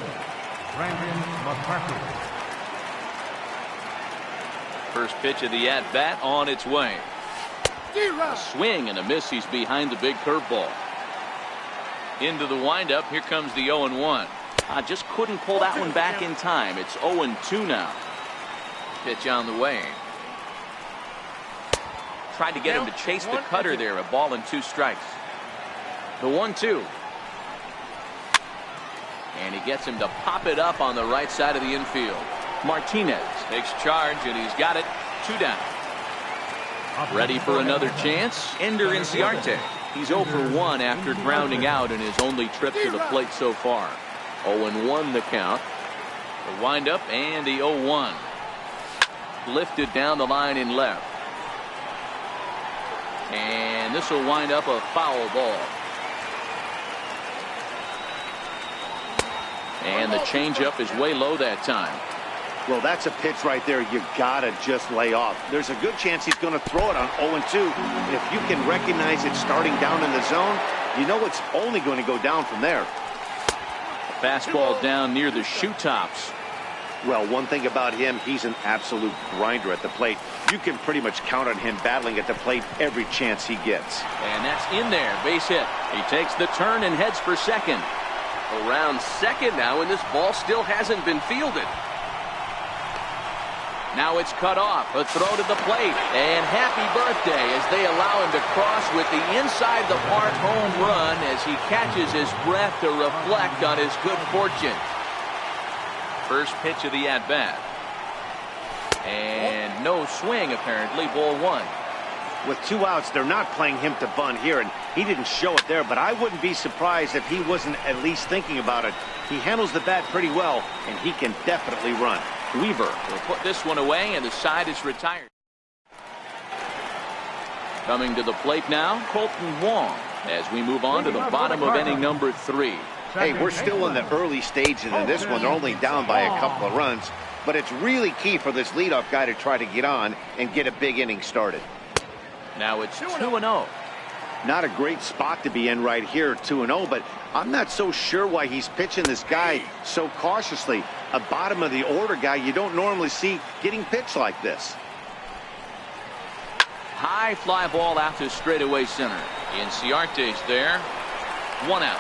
Brandon McCarthy. First pitch of the at-bat on its way. A swing and a miss. He's behind the big curveball. Into the windup. Here comes the 0-1. Just couldn't pull that one back in time. It's 0-2 now. Pitch on the way. Tried to get him to chase the cutter there. A ball and 2 strikes. The 1-2. And he gets him to pop it up on the right side of the infield. Martinez takes charge, and he's got it. 2 down. Ready for another chance. Ender Inciarte. He's 0 for 1 after grounding out in his only trip to the plate so far. 0-1 the count. The windup and the 0-1. Lifted down the line in left. And this will wind up a foul ball. And the changeup is way low that time. Well, that's a pitch right there you gotta just lay off. There's a good chance he's going to throw it on 0-2. If you can recognize it starting down in the zone, you know it's only going to go down from there. Fastball down near the shoe tops. Well, one thing about him, he's an absolute grinder at the plate. You can pretty much count on him battling at the plate every chance he gets. And that's in there. Base hit. He takes the turn and heads for second. Around second now, and this ball still hasn't been fielded. Now it's cut off. A throw to the plate. And happy birthday as they allow him to cross with the inside the park home run as he catches his breath to reflect on his good fortune. First pitch of the at-bat. And no swing, apparently. Ball 1. With 2 outs, they're not playing him to bunt here, and he didn't show it there, but I wouldn't be surprised if he wasn't at least thinking about it. He handles the bat pretty well, and he can definitely run. Weaver will put this one away, and the side is retired. Coming to the plate now, Colton Wong, as we move on to the bottom of inning number 3. Hey, we're still in the early stages of this one. They're only down by a couple of runs, but it's really key for this leadoff guy to try to get on and get a big inning started. Now it's 2-0. Not a great spot to be in right here, 2-0, but I'm not so sure why he's pitching this guy so cautiously. A bottom of the order guy you don't normally see getting pitched like this. High fly ball out to straightaway center. Inciarte's there. 1 out.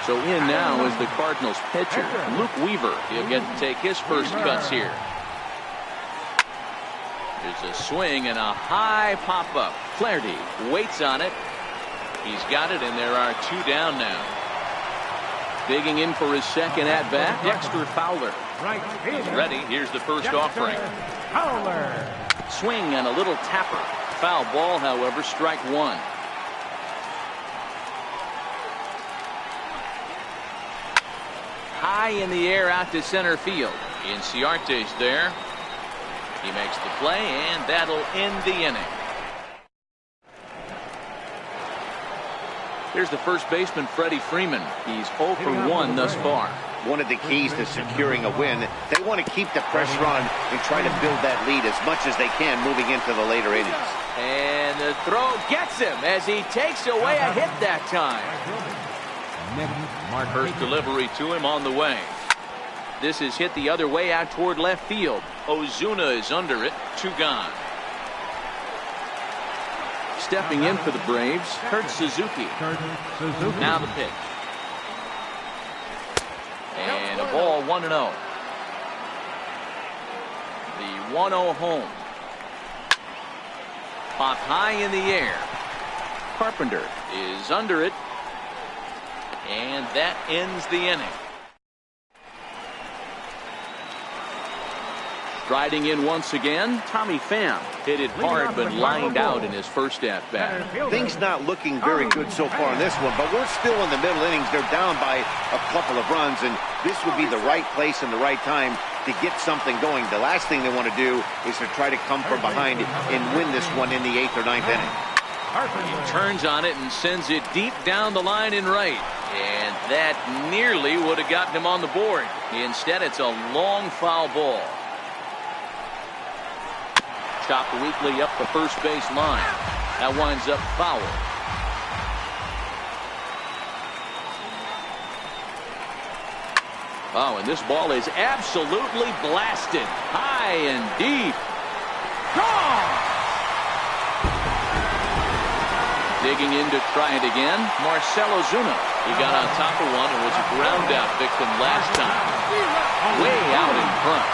So in now is the Cardinals pitcher, Luke Weaver. He'll get to take his first cuts here. There's a swing and a high pop-up. Flaherty waits on it. He's got it, and there are 2 down now. Digging in for his second at-bat, Dexter Fowler. He's ready. Here's the first offering. Swing and a little tapper. Foul ball, however, strike 1. High in the air out to center field. Inciarte's there. He makes the play, and that'll end the inning. Here's the first baseman, Freddie Freeman. He's 0 for 1 thus far. One of the keys to securing a win, they want to keep the pressure on and try to build that lead as much as they can moving into the later innings. And the throw gets him as he takes away a hit that time. First delivery to him on the way. This is hit the other way out toward left field. Ozuna is under it. 2 gone. Stepping in for the Braves, Kurt Suzuki. Now the pitch. And a ball 1-0. The 1-0 home. Popped high in the air. Carpenter is under it. And that ends the inning. Striding in once again, Tommy Pham hit it hard but lined out in his first at-bat. Things not looking very good so far in this one, but we're still in the middle innings. They're down by a couple of runs, and this would be the right place and the right time to get something going. The last thing they want to do is to try to come from behind and win this one in the 8th or 9th inning. He turns on it and sends it deep down the line in right. And that nearly would have gotten him on the board. Instead, it's a long foul ball. Chopped weakly up the first base line. That winds up foul. Oh, and this ball is absolutely blasted. High and deep. Gone! Digging in to try it again, Marcell Ozuna. He got on top of one and was a ground out victim last time. Way out in front.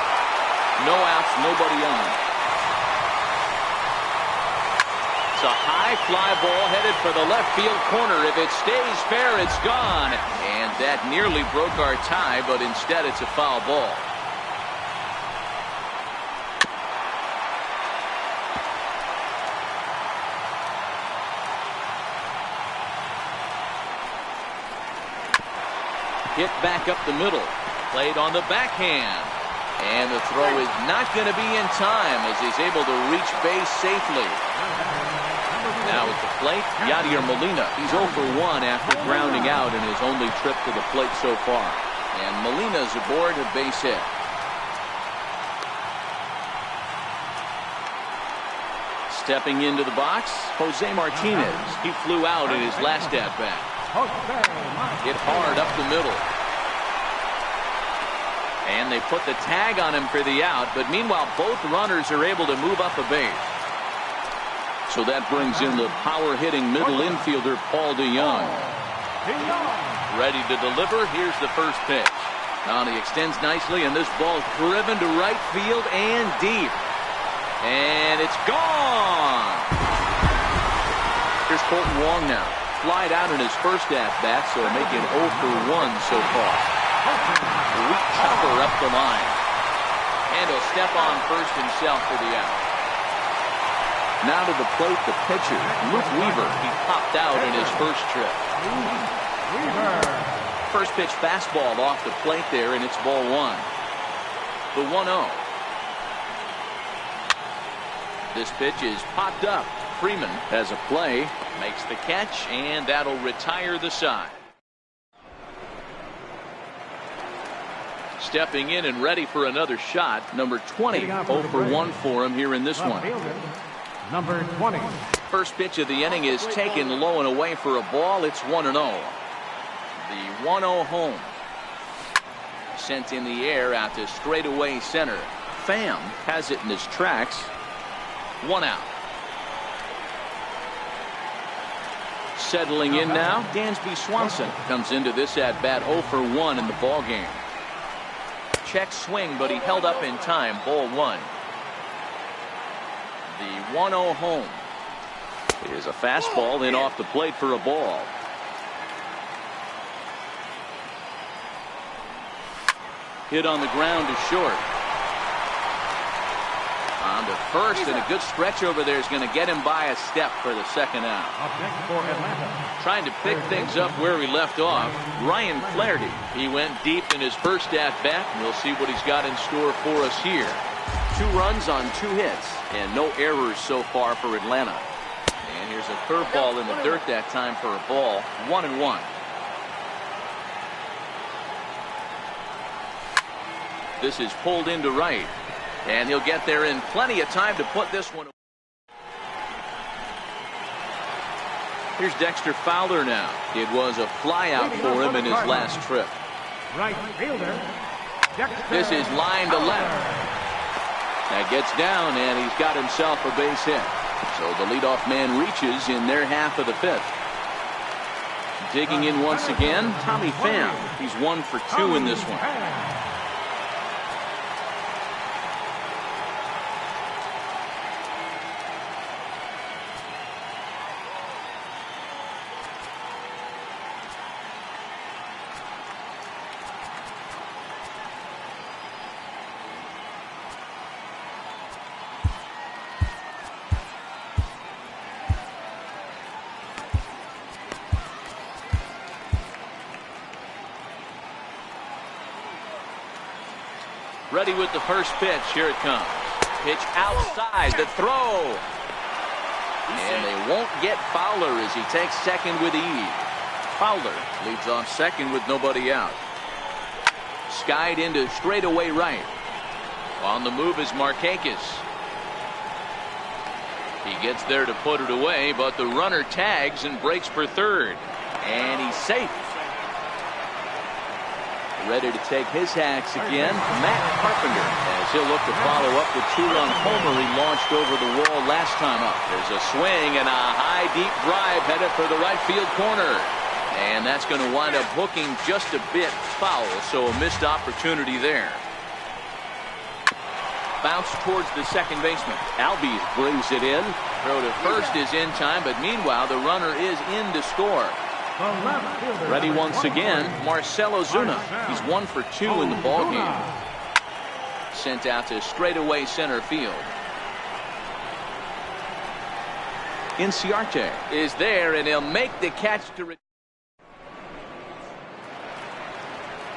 No outs, nobody on. It's a high fly ball headed for the left field corner. If it stays fair, it's gone. And that nearly broke our tie, but instead it's a foul ball. Hit back up the middle. Played on the backhand. And the throw is not going to be in time as he's able to reach base safely. Now at the plate, Yadier Molina. He's 0 for 1 after grounding out in his only trip to the plate so far. And Molina's aboard a base hit. Stepping into the box, Jose Martinez. He flew out in his last at-bat. Hit hard up the middle. And they put the tag on him for the out, but meanwhile both runners are able to move up a base. So that brings in the power-hitting middle infielder Paul DeYoung. Ready to deliver. Here's the first pitch. Now he extends nicely, and this ball's driven to right field and deep. And it's gone. Here's Colton Wong now. Flied out in his first at-bat, so making 0 for 1 so far. Weak chopper up the line. And he'll step on first himself for the out. Now to the plate, the pitcher, Luke Weaver. He popped out in his first trip. First pitch fastball off the plate there, and it's ball 1. The 1-0. This pitch is popped up. Freeman has a play, makes the catch, and that'll retire the side. Stepping in and ready for another shot, number 20. 0 for 1 for him here in this one. Number 20. First pitch of the inning is taken low and away for a ball. It's 1-0. The 1-0 home. Sent in the air out to straightaway center. Pham has it in his tracks. 1 out. Settling in now, Dansby Swanson comes into this at bat 0 for 1 in the ball game. Check swing, but he held up in time. Ball 1. The 1-0 home. It is a fastball in off the plate for a ball. Hit on the ground to short. On to first, and a good stretch over there is going to get him by a step for the second out. Trying to pick things up where he left off, Ryan Flaherty. He went deep in his first at-bat, and we'll see what he's got in store for us here. 2 runs on 2 hits, and no errors so far for Atlanta. And here's a curveball in the dirt that time for a ball. 1-1. This is pulled into right. And he'll get there in plenty of time to put this one. Here's Dexter Fowler now. It was a flyout for him in his last trip. Right fielder. This is line to left. That gets down, and he's got himself a base hit. So the leadoff man reaches in their half of the 5th. Digging in once again, Tommy Pham. He's 1 for 2 in this one. Ready with the first pitch. Here it comes. Pitch outside. The throw. And they won't get Fowler as he takes second with ease. Fowler leads off second with nobody out. Skied into straightaway right. On the move is Markakis. He gets there to put it away, but the runner tags and breaks for third. And he's safe. Ready to take his hacks again, Matt Carpenter, as he'll look to follow up the 2-run homer he launched over the wall last time up. There's a swing and a high, deep drive headed for the right field corner. And that's going to wind up hooking just a bit foul, so a missed opportunity there. Bounce towards the second baseman. Albies brings it in. Throw to first is in time, but meanwhile the runner is in to score. Ready once again, Marcell Ozuna. He's 1 for 2 in the ballgame. Sent out to straightaway center field. Inciarte is there, and he'll make the catch to.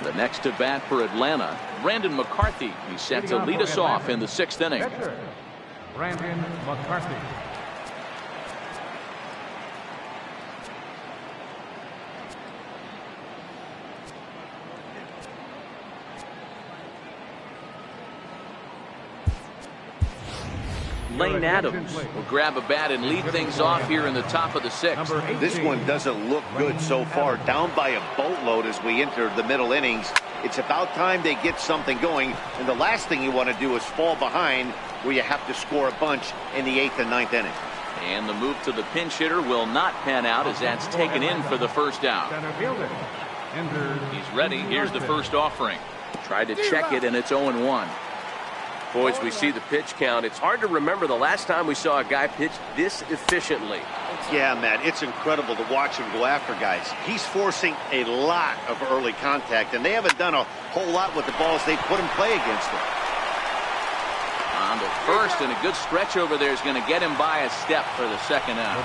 The next to bat for Atlanta, Brandon McCarthy. He's set to lead us off in the 6th inning. Brandon McCarthy. Lane Adams will grab a bat and lead things off here in the top of the 6th. This one doesn't look good so far. Down by a boatload as we enter the middle innings. It's about time they get something going. And the last thing you want to do is fall behind where you have to score a bunch in the 8th and 9th inning. And the move to the pinch hitter will not pan out as that's taken in for the first out. He's ready. Here's the first offering. Tried to check it, and it's 0-1. Boys, we see the pitch count. It's hard to remember the last time we saw a guy pitch this efficiently. Yeah, Matt, it's incredible to watch him go after guys. He's forcing a lot of early contact, and they haven't done a whole lot with the balls they put in play against him. On to first, and a good stretch over there is going to get him by a step for the second out.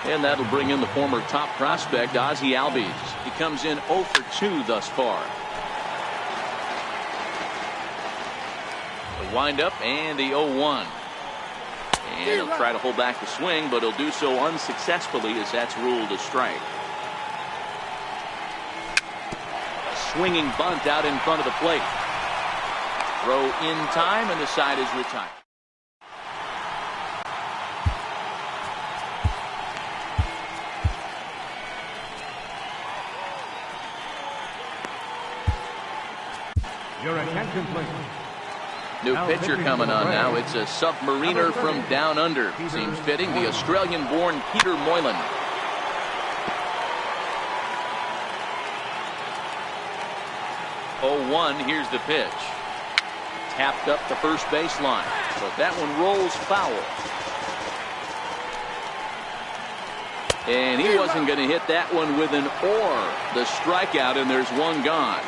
And that'll bring in the former top prospect, Ozzie Albies. He comes in 0 for 2 thus far. The windup and the 0-1. And he'll try to hold back the swing, but he'll do so unsuccessfully as that's ruled a strike. A swinging bunt out in front of the plate. Throw in time, and the side is retired. Your attention, please. New pitcher coming on now. It's a submariner from down under. Seems fitting. The Australian-born Peter Moylan. Here's the pitch. Tapped up the first baseline, but that one rolls foul. And he wasn't going to hit that one with an or. The strikeout, and there's one gone.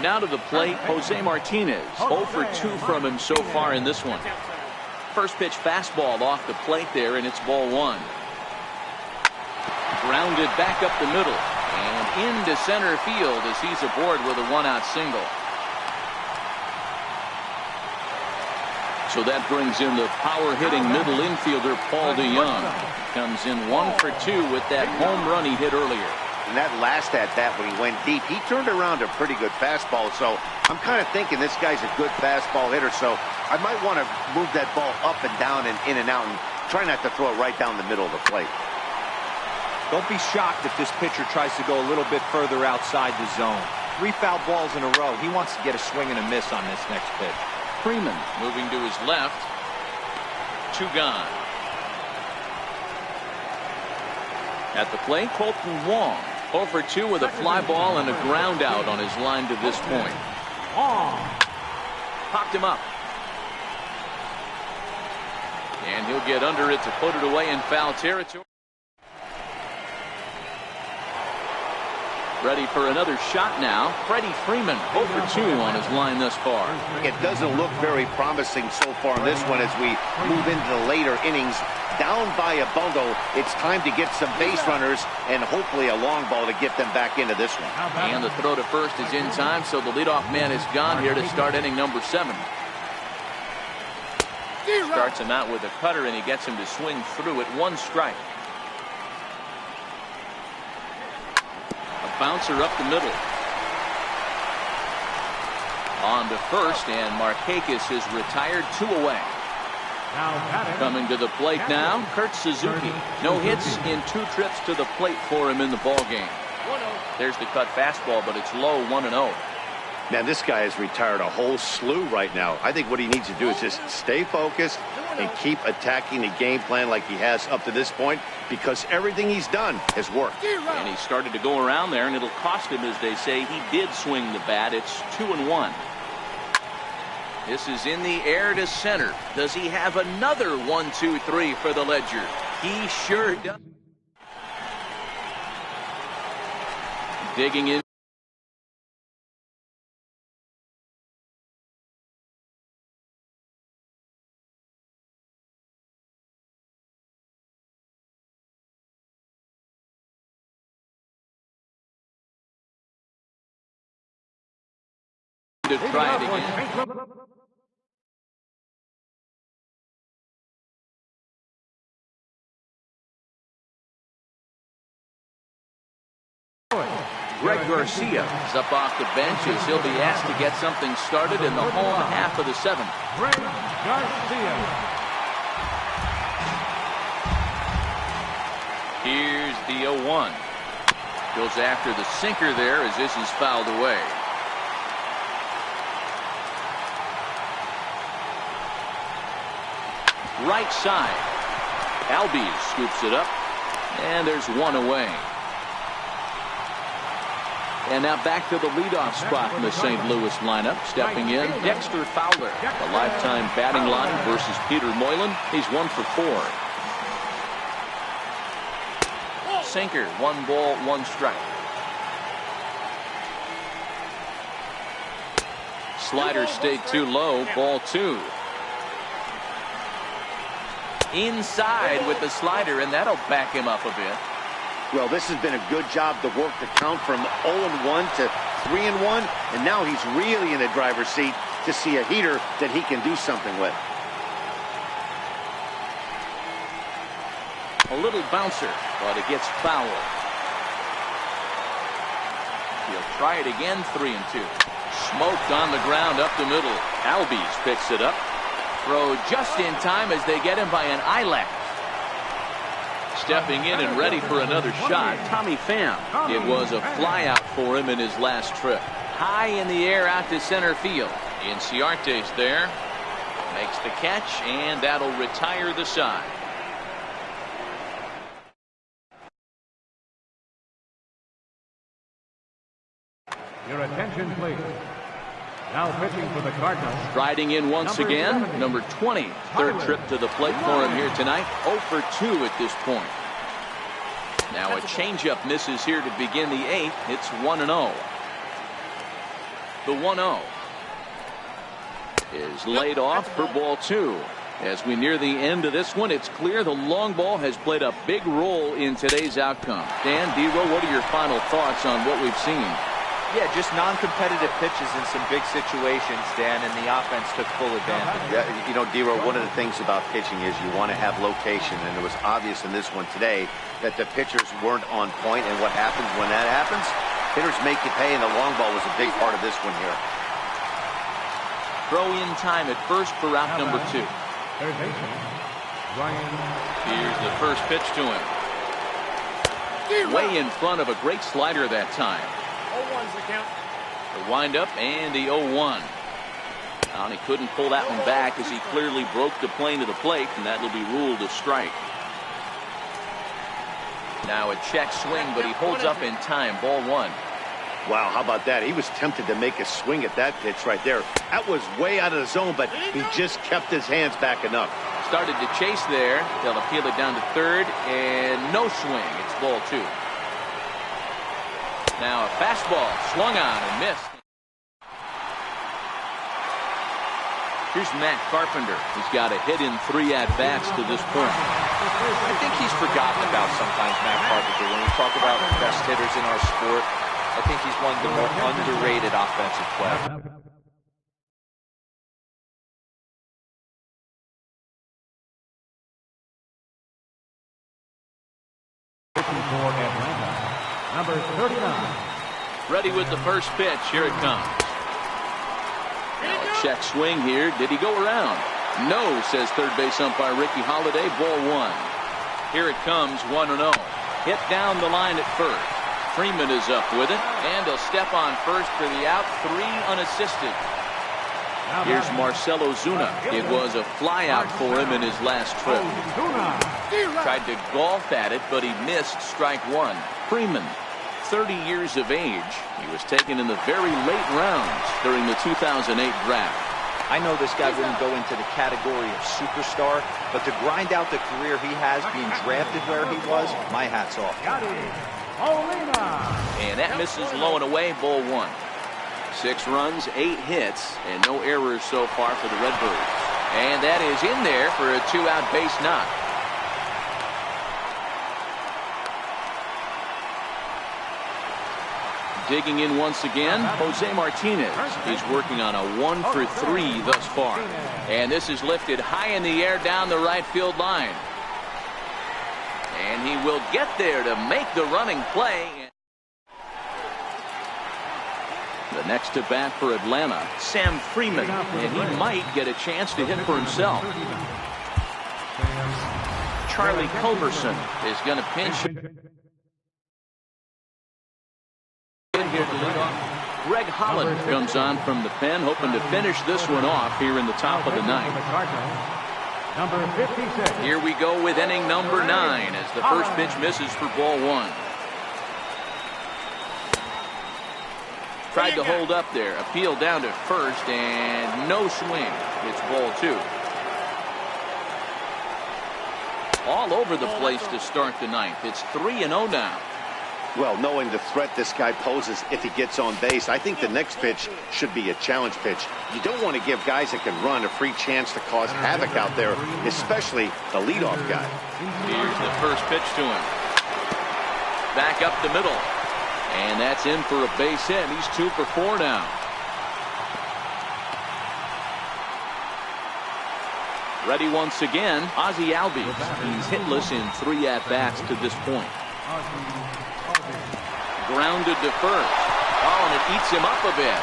Now to the plate, Jose Martinez. 0 for 2 from him so far in this one. First pitch fastball off the plate there, and it's ball 1. Grounded back up the middle and into center field as he's aboard with a 1-out single. So that brings in the power-hitting middle infielder Paul DeYoung. Comes in 1 for 2 with that home run he hit earlier. And that last at-bat when he went deep, he turned around a pretty good fastball. So I'm kind of thinking this guy's a good fastball hitter. So I might want to move that ball up and down and in and out and Try not to throw it right down the middle of the plate. Don't be shocked if this pitcher tries to go a little bit further outside the zone. 3 foul balls in a row. He wants to get a swing and a miss on this next pitch. Freeman moving to his left. 2 gone. At the plate, Colton Wong. 0 for 2 with a fly ball and a ground out on his line to this point. Popped him up. And he'll get under it to put it away in foul territory. Ready for another shot now. Freddie Freeman 0 for 2 on his line thus far. It doesn't look very promising so far in this one as we move into the later innings. Down by a bundle, it's time to get some base runners and hopefully a long ball to get them back into this one. And the throw to first is in time, so the leadoff man is gone here to start inning number 7. Starts him out with a cutter, and he gets him to swing through at 1 strike. A bouncer up the middle. On to first, and Markakis is retired, 2 away. Coming to the plate now, Kurt Suzuki. No hits in 2 trips to the plate for him in the ballgame. There's the cut fastball, but it's low, 1-0. Man, this guy has retired a whole slew right now. I think what he needs to do is just stay focused and keep attacking the game plan like he has up to this point, because everything he's done has worked. And he started to go around there, and it'll cost him, as they say. He did swing the bat. It's 2-1. This is in the air to center. Does he have another 1-2-3 for the Ledger? He sure does. Digging in. To try it again. Greg Garcia is up off the bench as he'll be asked to get something started in the home half of the 7th. Greg Garcia. Here's the 0-1. Goes after the sinker there as this is fouled away. Right side. Albies scoops it up, and there's 1 away. And now back to the leadoff spot in the St. Louis lineup. Stepping in, Dexter Fowler. A lifetime batting line versus Peter Moylan. He's 1 for 4. Sinker, 1 ball, 1 strike. Slider stayed too low, ball 2. Inside with the slider, and that'll back him up a bit. Well, this has been a good job to work the count from 0-1 to 3-1, and now he's really in the driver's seat to see a heater that he can do something with. A little bouncer, but it gets foul. He'll try it again, 3-2. Smoked on the ground up the middle. Albies picks it up. Throw just in time as they get him by an eyelash. Stepping in and ready for another shot, Tommy Pham. It was a fly out for him in his last trip. High in the air out to center field. Inciarte's there. Makes the catch, and that'll retire the side. Your attention, please. Now pitching for the Cardinals. Striding in once again, number 20. Third trip to the plate for him here tonight. 0 for 2 at this point. Now a changeup misses here to begin the 8th. It's 1-0. The 1-0 is laid off for ball 2. As we near the end of this one, it's clear the long ball has played a big role in today's outcome. Dan, D-Row, what are your final thoughts on what we've seen? Yeah, just non-competitive pitches in some big situations, Dan, and the offense took full advantage. Yeah, you know, D-Row, one of the things about pitching is you want to have location, and it was obvious in this one today that the pitchers weren't on point, and what happens when that happens? Hitters make you pay, and the long ball was a big part of this one here. Throw in time at first for out number 2. Third baseman, Here's the first pitch to him. Way in front of a great slider that time. 0-1's the count. The windup and the 0-1. And he couldn't pull that one back as he clearly broke the plane to the plate, and that will be ruled a strike. Now a check swing, but he holds up in time. Ball 1. Wow, how about that? He was tempted to make a swing at that pitch right there. That was way out of the zone, but he just kept his hands back enough. Started to chase there. They'll appeal it down to third, and no swing. It's ball 2. Now a fastball swung on and missed. Here's Matt Carpenter. He's got a hit in 3 at-bats to this point. I think he's forgotten about sometimes, Matt Carpenter. When we talk about the best hitters in our sport, I think he's one of the more underrated offensive players. For Atlanta, number 39. Ready with the first pitch. Here it comes. Now a check swing here. Did he go around? No, says third base umpire Ricky Holiday. Ball 1. Here it comes, 1-0. Hit down the line at first. Freeman is up with it, and he'll step on first for the out. 3 unassisted. Here's Marcell Ozuna. It was a fly out for him in his last trip. Tried to golf at it, but he missed strike 1. Freeman, 30 years of age. He was taken in the very late rounds during the 2008 draft. I know this guy wouldn't go into the category of superstar, but to grind out the career he has being drafted where he was, my hat's off. And that misses low and away. Ball 1. 6 runs, 8 hits, and no errors so far for the Redbirds. And that is in there for a 2-out base knock. Digging in once again, Jose Martinez. He's working on a 1 for 3 thus far. And this is lifted high in the air down the right field line. And he will get there to make the running play. The next to bat for Atlanta, Sam Freeman, and he might get a chance to hit for himself. Charlie Culberson is going to pinch in here to lead off. Greg Holland comes on from the pen, hoping to finish this one off here in the top of the 9th. Number 56. Here we go with inning number 9 as the first pitch misses for ball 1. Tried to hold up there. Appeal down to first and no swing. It's ball 2. All over the place to start the 9th. It's 3-0 now. Well, knowing the threat this guy poses if he gets on base, I think the next pitch should be a challenge pitch. You don't want to give guys that can run a free chance to cause havoc out there, especially the leadoff guy. Here's the first pitch to him. Back up the middle. And that's in for a base hit. He's 2 for 4 now. Ready once again, Ozzie Albies. He's hitless in 3 at-bats to this point. Grounded to first. Oh, and it eats him up a bit.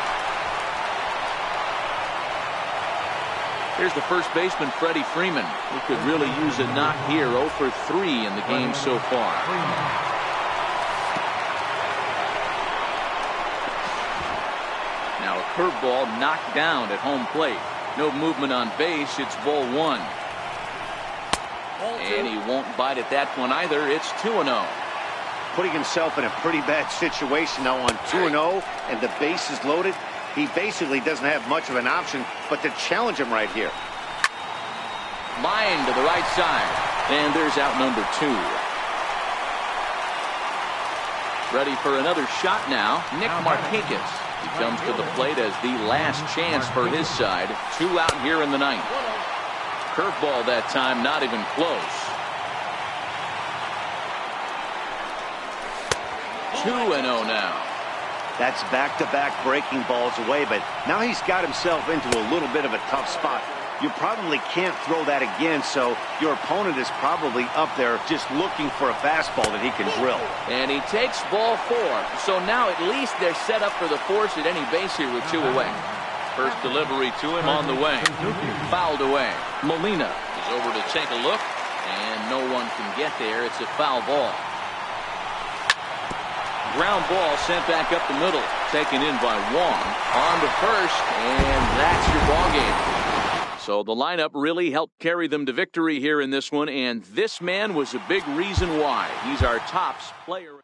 Here's the first baseman, Freddie Freeman, who could really use a knock here. 0 for 3 in the game so far. Now a curveball knocked down at home plate. No movement on base. It's ball 1. And he won't bite at that one either. It's 2-0. Putting himself in a pretty bad situation now on 2-0, and the base is loaded. He basically doesn't have much of an option but to challenge him right here. Line to the right side. And there's out number 2. Ready for another shot now, Nick Markakis. He comes to the plate as the last chance for his side. 2 out here in the 9th. Curveball that time, not even close. 2-0 now. That's back-to-back breaking balls away, but now he's got himself into a little bit of a tough spot. You probably can't throw that again, so your opponent is probably up there just looking for a fastball that he can drill. And he takes ball 4. So now at least they're set up for the force at any base here with 2 away. First delivery to him on the way. Fouled away. Molina is over to take a look. No one can get there. It's a foul ball. Ground ball sent back up the middle. Taken in by Wong. On to first, and that's your ball game. So the lineup really helped carry them to victory here in this one, and this man was a big reason why. He's our tops player.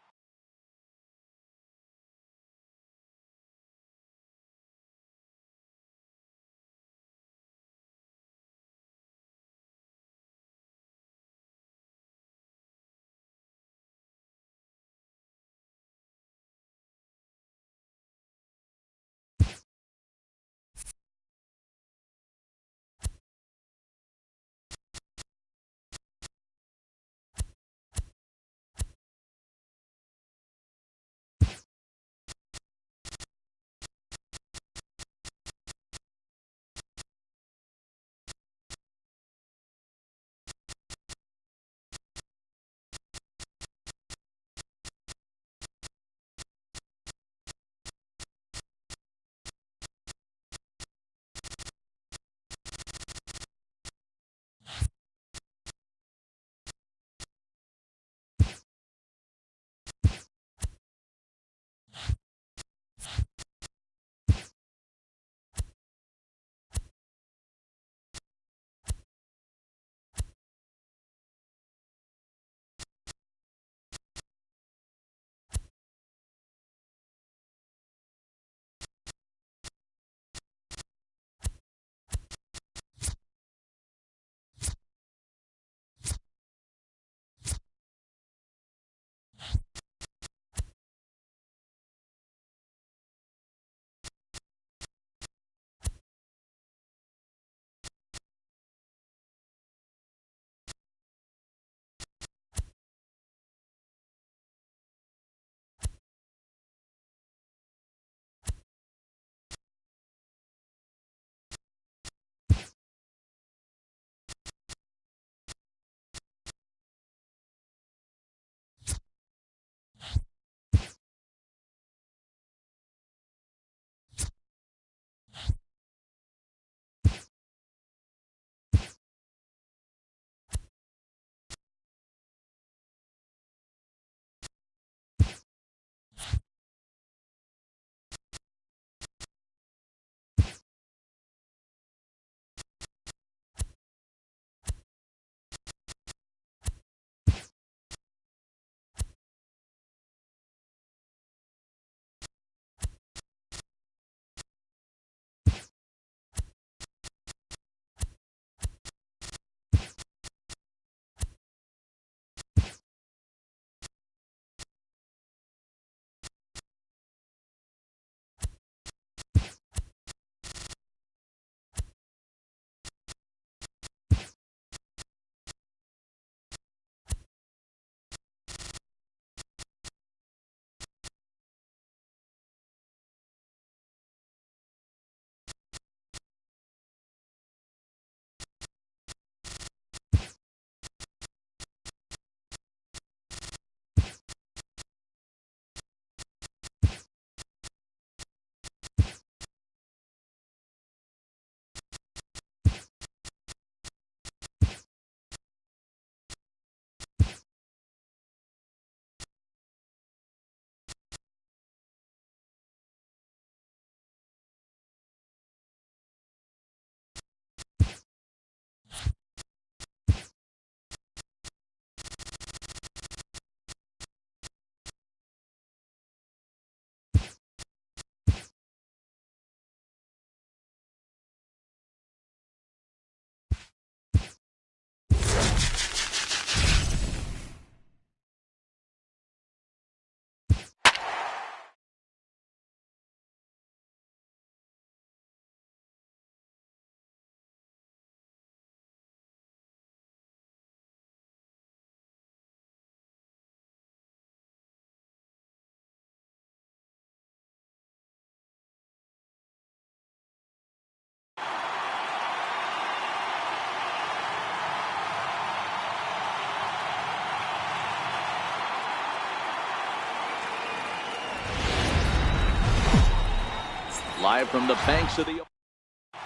Live from the banks of the...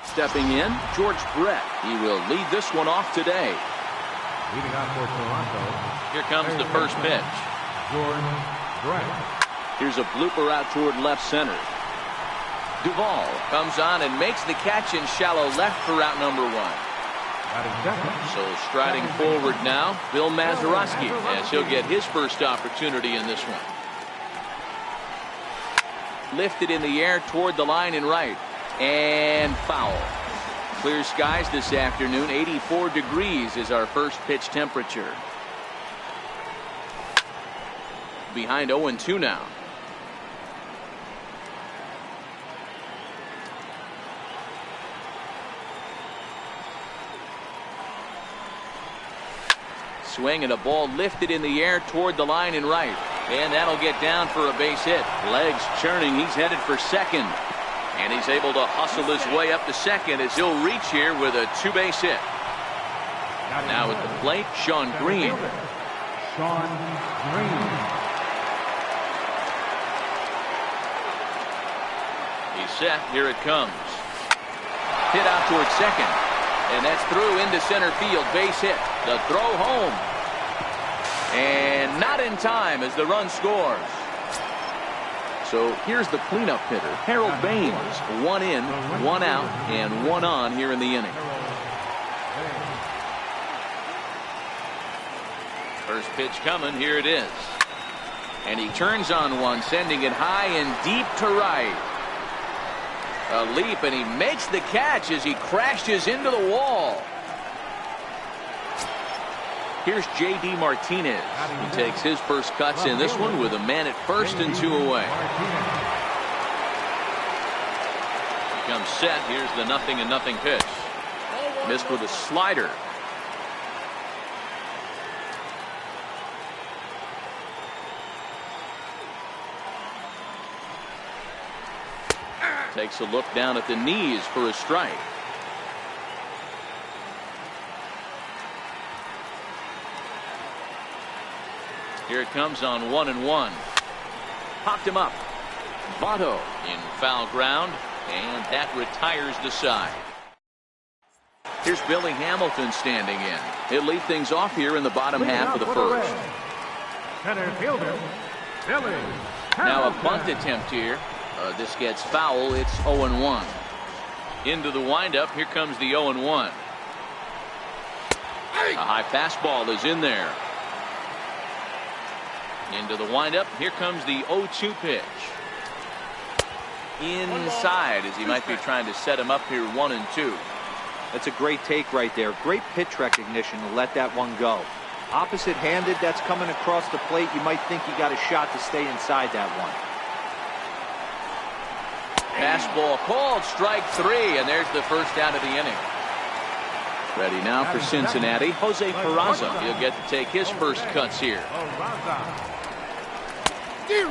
Stepping in, George Brett. He will lead this one off today. Leading out for Toronto. Here comes the first pitch. George Brett. Here's a blooper out toward left center. Duvall comes on and makes the catch in shallow left for out number 1. So striding forward now, Bill Mazeroski, as he'll get his first opportunity in this one. Lifted in the air toward the line and right. And foul. Clear skies this afternoon. 84 degrees is our first pitch temperature. Behind 0-2 now. Swing and a ball lifted in the air toward the line and right. And that'll get down for a base hit. Legs churning. He's headed for second. And he's able to hustle his way up to second as he'll reach here with a 2-base hit. Now at the plate, Sean Green. Sean Green. He's set. Here it comes. Hit out toward second. And that's through into center field. Base hit. The throw home. And not in time as the run scores. So here's the cleanup hitter, Harold Baines. 1 in, 1 out, and 1 on here in the inning. First pitch coming. Here it is. And he turns on one, sending it high and deep to right. A leap, and he makes the catch as he crashes into the wall. Here's J.D. Martinez. He takes his first cuts in this one with a man at first and 2 away. He comes set. Here's the 0-0 pitch. Missed with a slider. Takes a look down at the knees for a strike. Here it comes on 1-1. Popped him up. Votto in foul ground, and that retires the side. Here's Billy Hamilton standing in. He'll lead things off here in the bottom half of the first. Center fielder, Billy Now a Hamilton. bunt attempt here. This gets foul. It's 0-1. Into the windup. Here comes the 0-1. A high fastball is in there. Into the windup. Here comes the 0-2 pitch. Inside as he might be trying to set him up here 1-2. That's a great take right there. Great pitch recognition to let that one go. Opposite handed, that's coming across the plate. You might think you got a shot to stay inside that one. Fastball called, strike 3, and there's the first out of the inning. Ready now for Cincinnati, Jose Peraza. He'll get to take his first cuts here.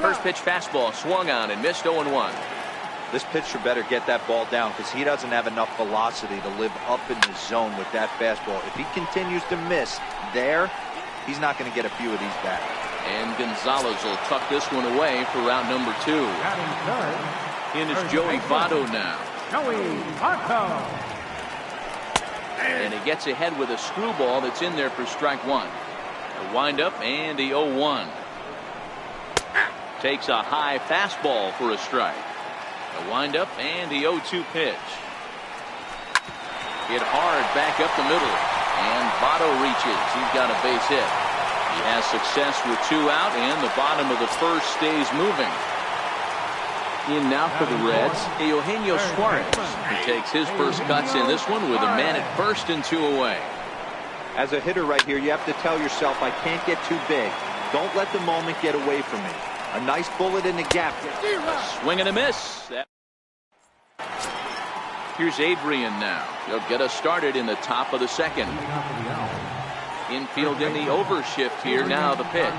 First pitch fastball swung on and missed 0-1. This pitcher better get that ball down because he doesn't have enough velocity to live up in the zone with that fastball. If he continues to miss there, he's not going to get a few of these back. And Gonzalez will tuck this one away for round number 2. In is Joey Votto now. Joey Votto. And he gets ahead with a screwball that's in there for strike 1. A windup and the 0-1. Takes a high fastball for a strike. A windup and the 0-2 pitch. Hit hard back up the middle. And Votto reaches. He's got a base hit. He has success with 2 out, and the bottom of the first stays moving. In now for the Reds, Eugenio Suarez. He takes his first cuts in this one with a man at first and 2 away. As a hitter right here, you have to tell yourself, I can't get too big. Don't let the moment get away from me. A nice bullet in the gap. A swing and a miss. Here's Adrian now. He'll get us started in the top of the second. Infield in the overshift here. Now the pitch.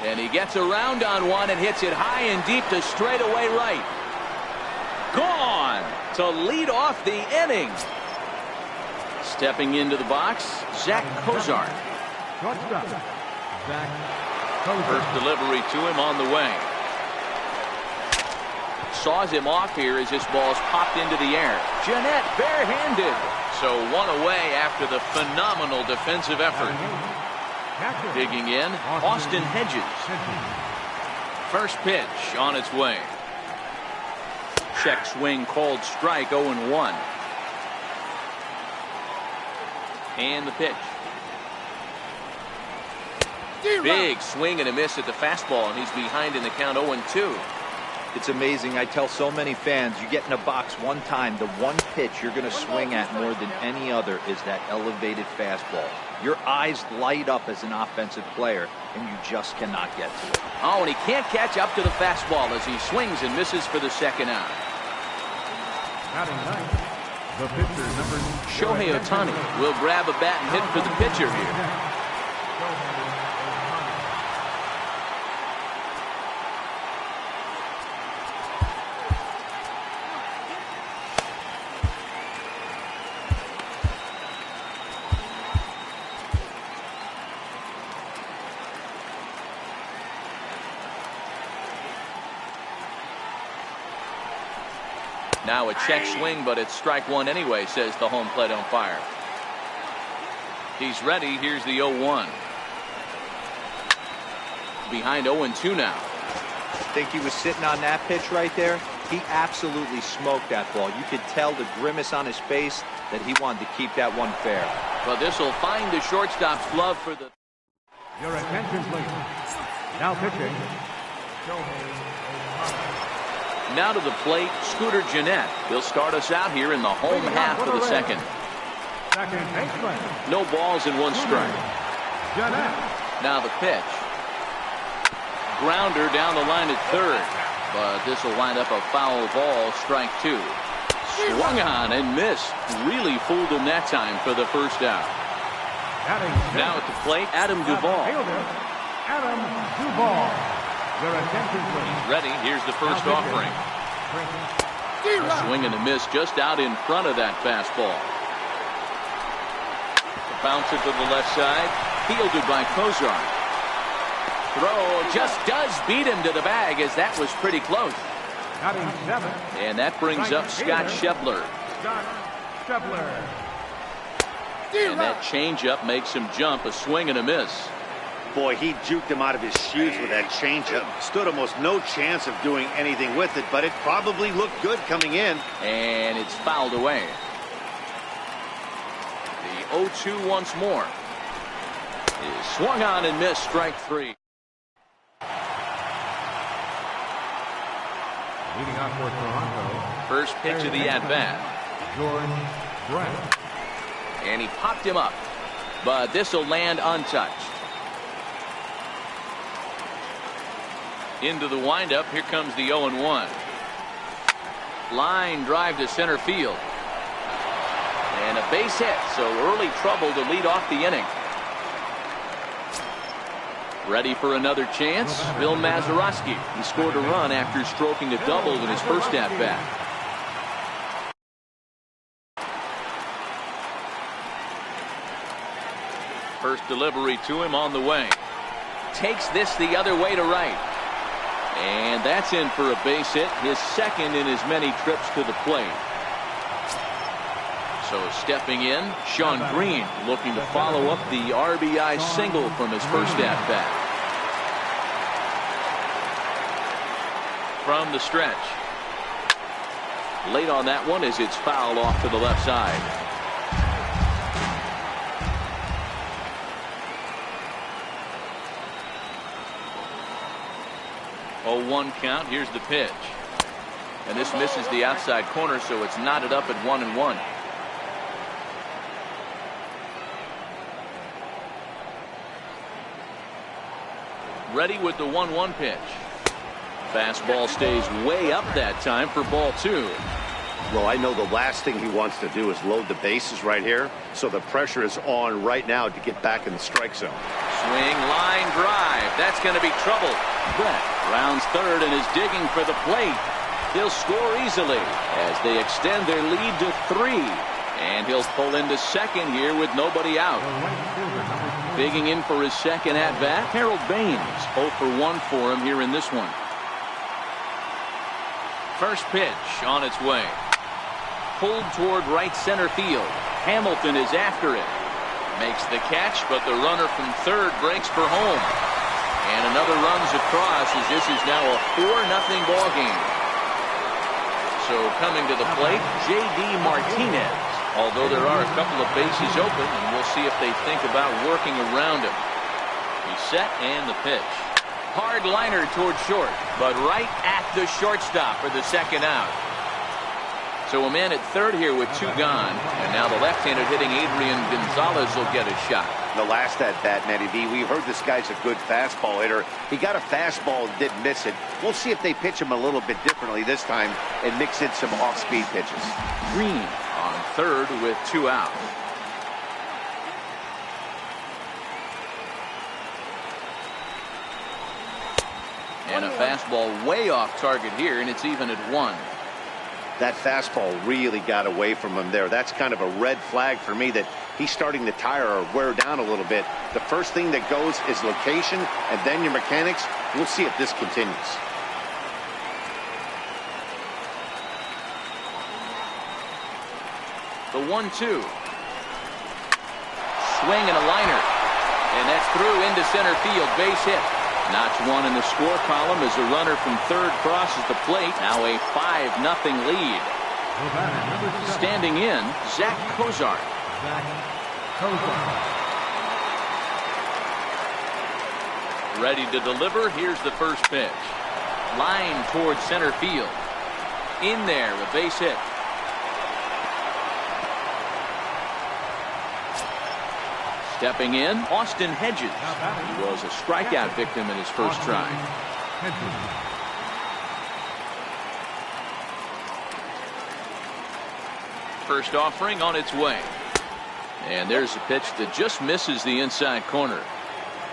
And he gets around on one and hits it high and deep to straightaway right. Gone to lead off the inning. Stepping into the box, Zach Cozart. First delivery to him on the way. Saws him off here as this ball's popped into the air. Jeanette barehanded. So one away after the phenomenal defensive effort. Digging in, Austin Hedges. First pitch on its way. Check swing called strike, 0-1. And the pitch. Big swing and a miss at the fastball, and he's behind in the count, 0-2. It's amazing. I tell so many fans, you get in a box one time, the one pitch you're going to swing at more than any other is that elevated fastball. Your eyes light up as an offensive player, and you just cannot get to it. Oh, and he can't catch up to the fastball as he swings and misses for the second out. The pitcher, Shohei Ohtani will grab a bat and hit for the pitcher here. Now a check swing, but it's strike one anyway, says the home plate umpire. He's ready. Here's the 0-1. Behind 0-2 now. Think he was sitting on that pitch right there? He absolutely smoked that ball. You could tell the grimace on his face that he wanted to keep that one fair. But this will find the shortstop's glove for the... Your attention, please. Now pitching. Shohei Ohtani. Now to the plate, Scooter Gennett. He'll start us out here in the home half of the second. Second baseman. No balls and one strike. Gennett. Now the pitch. Grounder down the line at third. But this will wind up a foul ball, strike two. Swung on and missed. Really fooled him that time for the first out. Now at the plate, Adam Duvall. Adam Duvall. Your attention, please. Ready. Here's the first offering. A swing and a miss just out in front of that fastball. Bounce it to the left side. Fielded by Kozar. Throw just does beat him to the bag, as that was pretty close. And that brings up Scott Schebler. And that changeup makes him jump. A swing and a miss. Boy, he juked him out of his shoes with that changeup. Stood almost no chance of doing anything with it, but it probably looked good coming in. And it's fouled away. The 0-2 once more. Is swung on and missed, strike three. Leading off for Toronto. First pitch of the at-bat. George Brett. And he popped him up, but this will land untouched. Into the windup. Here comes the 0-1. Line drive to center field. And a base hit, so early trouble to lead off the inning. Ready for another chance? Bill Mazeroski. He scored a run after stroking a double in his first at-bat. First delivery to him on the way. Takes this the other way to right. And that's in for a base hit, his second in as many trips to the plate. So stepping in, Sean Green looking to follow up the RBI single from his first at-bat. From the stretch. Late on that one as it's fouled off to the left side. Oh, 1 count. Here's the pitch. And this misses the outside corner, so it's knotted up at 1-1. Ready with the 1-1 pitch. Fastball stays way up that time for ball two. Well, I know the last thing he wants to do is load the bases right here, so the pressure is on right now to get back in the strike zone. Swing, line drive. That's going to be trouble. Brett rounds third and is digging for the plate. He'll score easily as they extend their lead to 3. And he'll pull into second here with nobody out. Digging in for his second at-bat, Harold Baines. 0 for 1 for him here in this one. First pitch on its way. Pulled toward right center field. Hamilton is after it. Makes the catch, but the runner from third breaks for home. And another runs across as this is now a 4-0 ball game. So coming to the plate, J.D. Martinez. Although there are a couple of bases open, and we'll see if they think about working around him. He's set and the pitch. Hard liner toward short, but right at the shortstop for the second out. So a man at third here with 2 gone, and now the left-handed hitting Adrian Gonzalez will get a shot. The last at-bat, Matty V, we heard this guy's a good fastball hitter. He got a fastball and didn't miss it. We'll see if they pitch him a little bit differently this time and mix in some off-speed pitches. Green on third with 2 out. And a fastball way off target here, and it's even at 1. That fastball really got away from him there. That's kind of a red flag for me that he's starting to tire or wear down a little bit. The first thing that goes is location and then your mechanics. We'll see if this continues. The 1-2. Swing and a liner. And that's through into center field. Base hit. Notch 1 in the score column as a runner from third crosses the plate. Now a 5-0 lead. Standing in, Zach Cozart. Ready to deliver. Here's the first pitch. Line towards center field. In there, a base hit. Stepping in, Austin Hedges. He was a strikeout victim in his first try. First offering on its way. And there's a pitch that just misses the inside corner.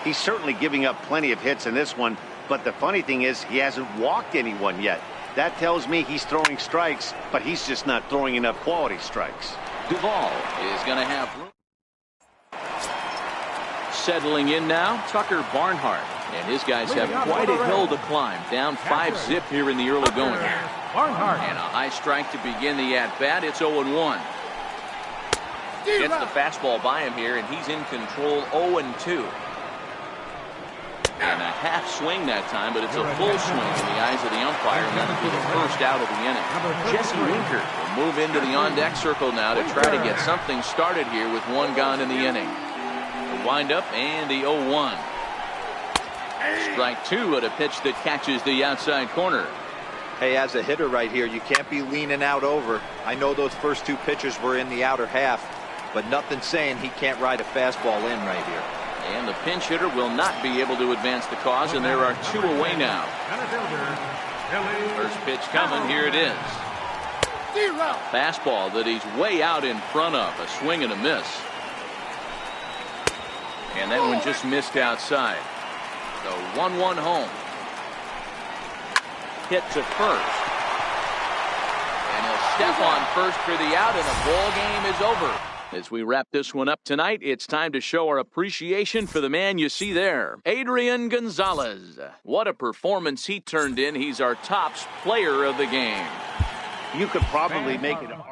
He's certainly giving up plenty of hits in this one, but the funny thing is he hasn't walked anyone yet. That tells me he's throwing strikes, but he's just not throwing enough quality strikes. Duvall is going to have room. Settling in now, Tucker Barnhart. And his guys have quite a hill to climb. Down 5-0 here in the early going. And a high strike to begin the at-bat. It's 0-1. Gets the fastball by him here, and he's in control 0-2. And a half swing that time, but it's a full swing in the eyes of the umpire, and that'll be the first out of the inning. Jesse Winker will move into the on-deck circle now to try to get something started here with 1 gone in the inning. Wind up and the 0-1. Strike 2 at a pitch that catches the outside corner. Hey, as a hitter right here, you can't be leaning out over. I know those first 2 pitches were in the outer half, but nothing saying he can't ride a fastball in right here. And the pinch hitter will not be able to advance the cause, and there are 2 away now. First pitch coming, here it is. Fastball that he's way out in front of, a swing and a miss. And that one just missed outside. So 1-1 home. Hit to first. And he'll step on first for the out, and the ball game is over. As we wrap this one up tonight, it's time to show our appreciation for the man you see there, Adrian Gonzalez. What a performance he turned in. He's our top player of the game. You could probably make it a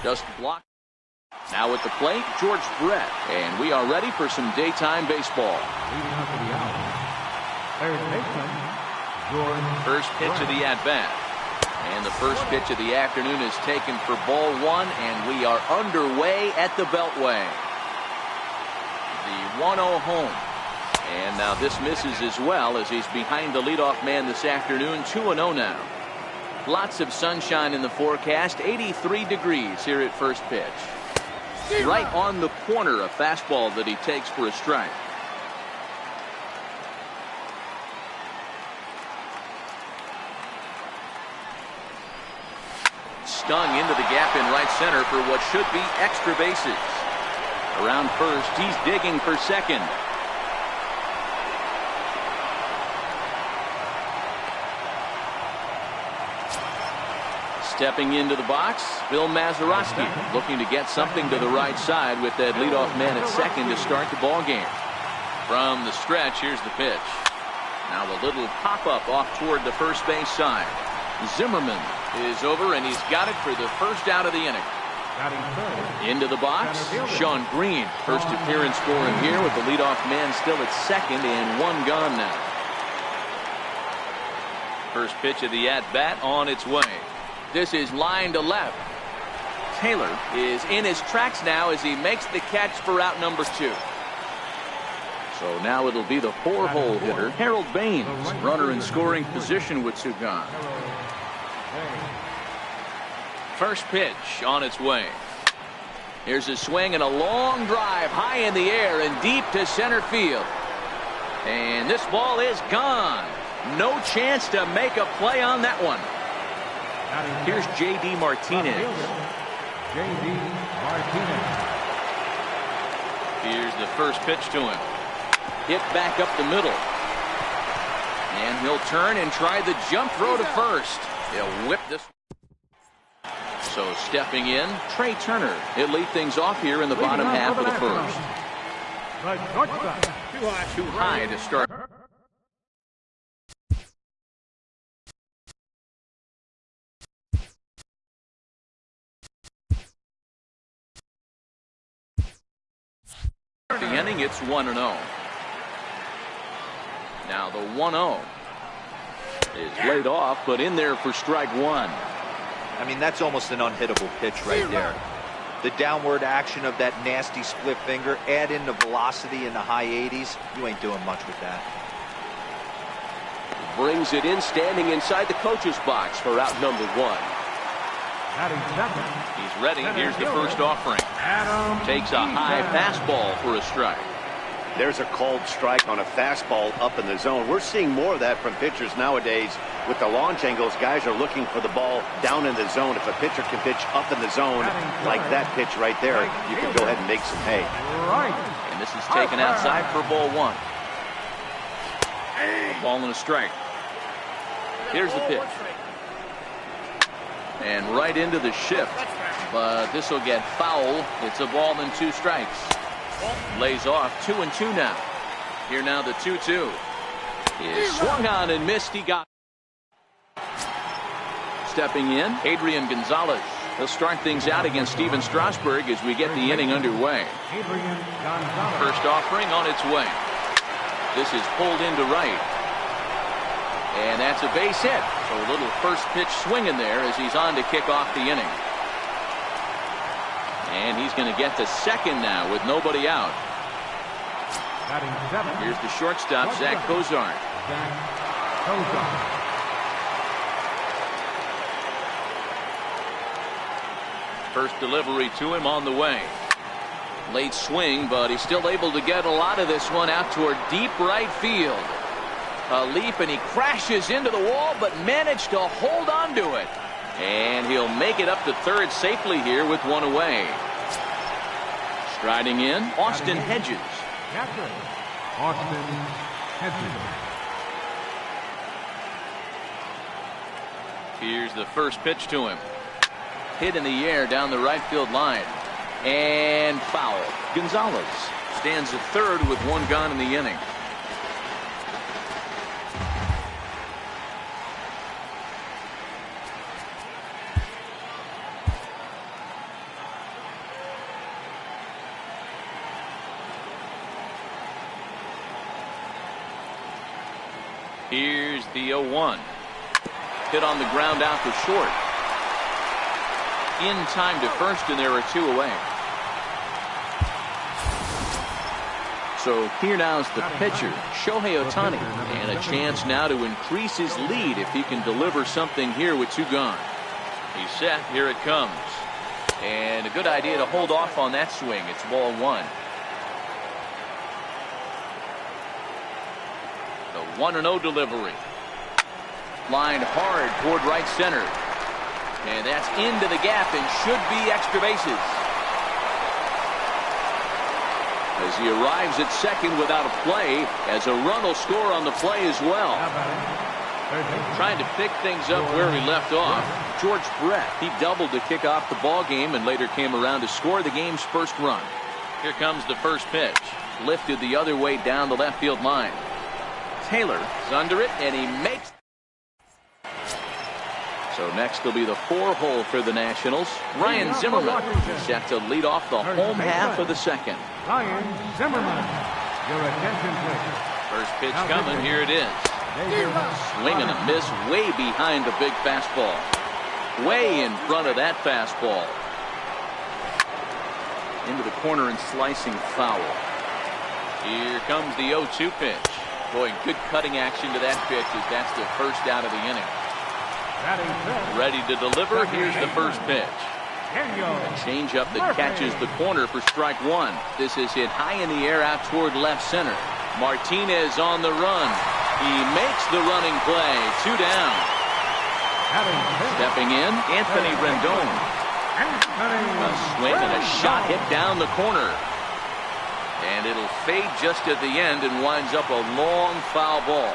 Just blocked. Now at the plate, George Brett. And we are ready for some daytime baseball. Leading up to the out. Third baseman, George First pitch of the at-bat. And the first pitch of the afternoon is taken for ball one, and we are underway at the Beltway. The 1-0 home. And now this misses as well as he's behind the leadoff man this afternoon. 2-0 now. Lots of sunshine in the forecast. 83 degrees here at first pitch. Right on the corner, a fastball that he takes for a strike. Stung into the gap in right center for what should be extra bases. Around first, he's digging for second. Stepping into the box, Bill Mazeroski looking to get something to the right side with that leadoff man at second to start the ball game. From the stretch, here's the pitch. Now a little pop-up off toward the first base side. Zimmerman is over, and he's got it for the first out of the inning. Into the box, Sean Green. First appearance for him here with the leadoff man still at second and one gone now. First pitch of the at-bat on its way. This is line to left. Taylor is in his tracks now as he makes the catch for out number 2. So now it'll be the 4-hole hitter, Harold Baines, runner in scoring position with two gone. First pitch on its way. Here's a swing and a long drive high in the air and deep to center field. And this ball is gone. No chance to make a play on that one. Here's J.D. Martinez. J.D. Martinez. Here's the first pitch to him. Hit back up the middle. And he'll turn and try the jump throw to first. He'll whip this. So stepping in, Trey Turner. He'll lead things off here in the bottom half of the first. Too high to start. The inning, it's 1-0. Now the 1-0 is laid off, but in there for strike one. I mean, that's almost an unhittable pitch right there. The downward action of that nasty split finger, add in the velocity in the high 80s, you ain't doing much with that. Brings it in, standing inside the coach's box for out number 1. He's ready. Here's the first offering. Takes a high fastball for a strike. There's a called strike on a fastball up in the zone. We're seeing more of that from pitchers nowadays. With the launch angles, guys are looking for the ball down in the zone. If a pitcher can pitch up in the zone, like that pitch right there, you can go ahead and make some hay. And this is taken outside for ball 1. A ball and a strike. Here's the pitch. And right into the shift. But this will get foul. It's a ball and 2 strikes. Lays off 2-2 now. Here now the 2-2. Is swung on and missed. He got. Stepping in, Adrian Gonzalez. He'll start things out against Steven Strasburg as we get the inning underway. First offering on its way. This is pulled into right. And that's a base hit. So a little first pitch swing in there as he's on to kick off the inning. And he's going to get to second now with nobody out. Here's the shortstop, Zach Cozart. First delivery to him on the way. Late swing, but he's still able to get a lot of this one out toward deep right field. A leap, and he crashes into the wall, but managed to hold on to it. And he'll make it up to third safely here with one away. Striding in, Austin Hedges. Austin Hedges. Here's the first pitch to him. Hit in the air down the right field line. And foul. Gonzalez stands at third with one gone in the inning. Here's the 0-1. Hit on the ground out to short. In time to first, and there are 2 away. So here now is the pitcher, Shohei Ohtani, and a chance now to increase his lead if he can deliver something here with 2 gone. He's set. Here it comes. And a good idea to hold off on that swing. It's ball 1. The 1-0 delivery. Lined hard toward right center. And that's into the gap and should be extra bases. As he arrives at second without a play, as a run will score on the play as well. Trying to pick things up where he left off. George Brett, he doubled to kick off the ball game and later came around to score the game's first run. Here comes the first pitch. Lifted the other way down the left field line. Taylor is under it, and he makes. So next will be the 4-hole for the Nationals. Ryan Zimmerman set to lead off the home half of the second. Ryan Zimmerman. Your attention, please. First pitch coming. Here it is. Swing and a miss way behind the big fastball. Way in front of that fastball. Into the corner and slicing foul. Here comes the 0-2 pitch. Boy, good cutting action to that pitch as that's the first out of the inning. Ready to deliver. Here's the first pitch. A changeup that catches the corner for strike 1. This is hit high in the air out toward left center. Martinez on the run. He makes the running play. 2 down. Stepping in, Anthony Rendon. A swing and a shot hit down the corner. And it'll fade just at the end and winds up a long foul ball.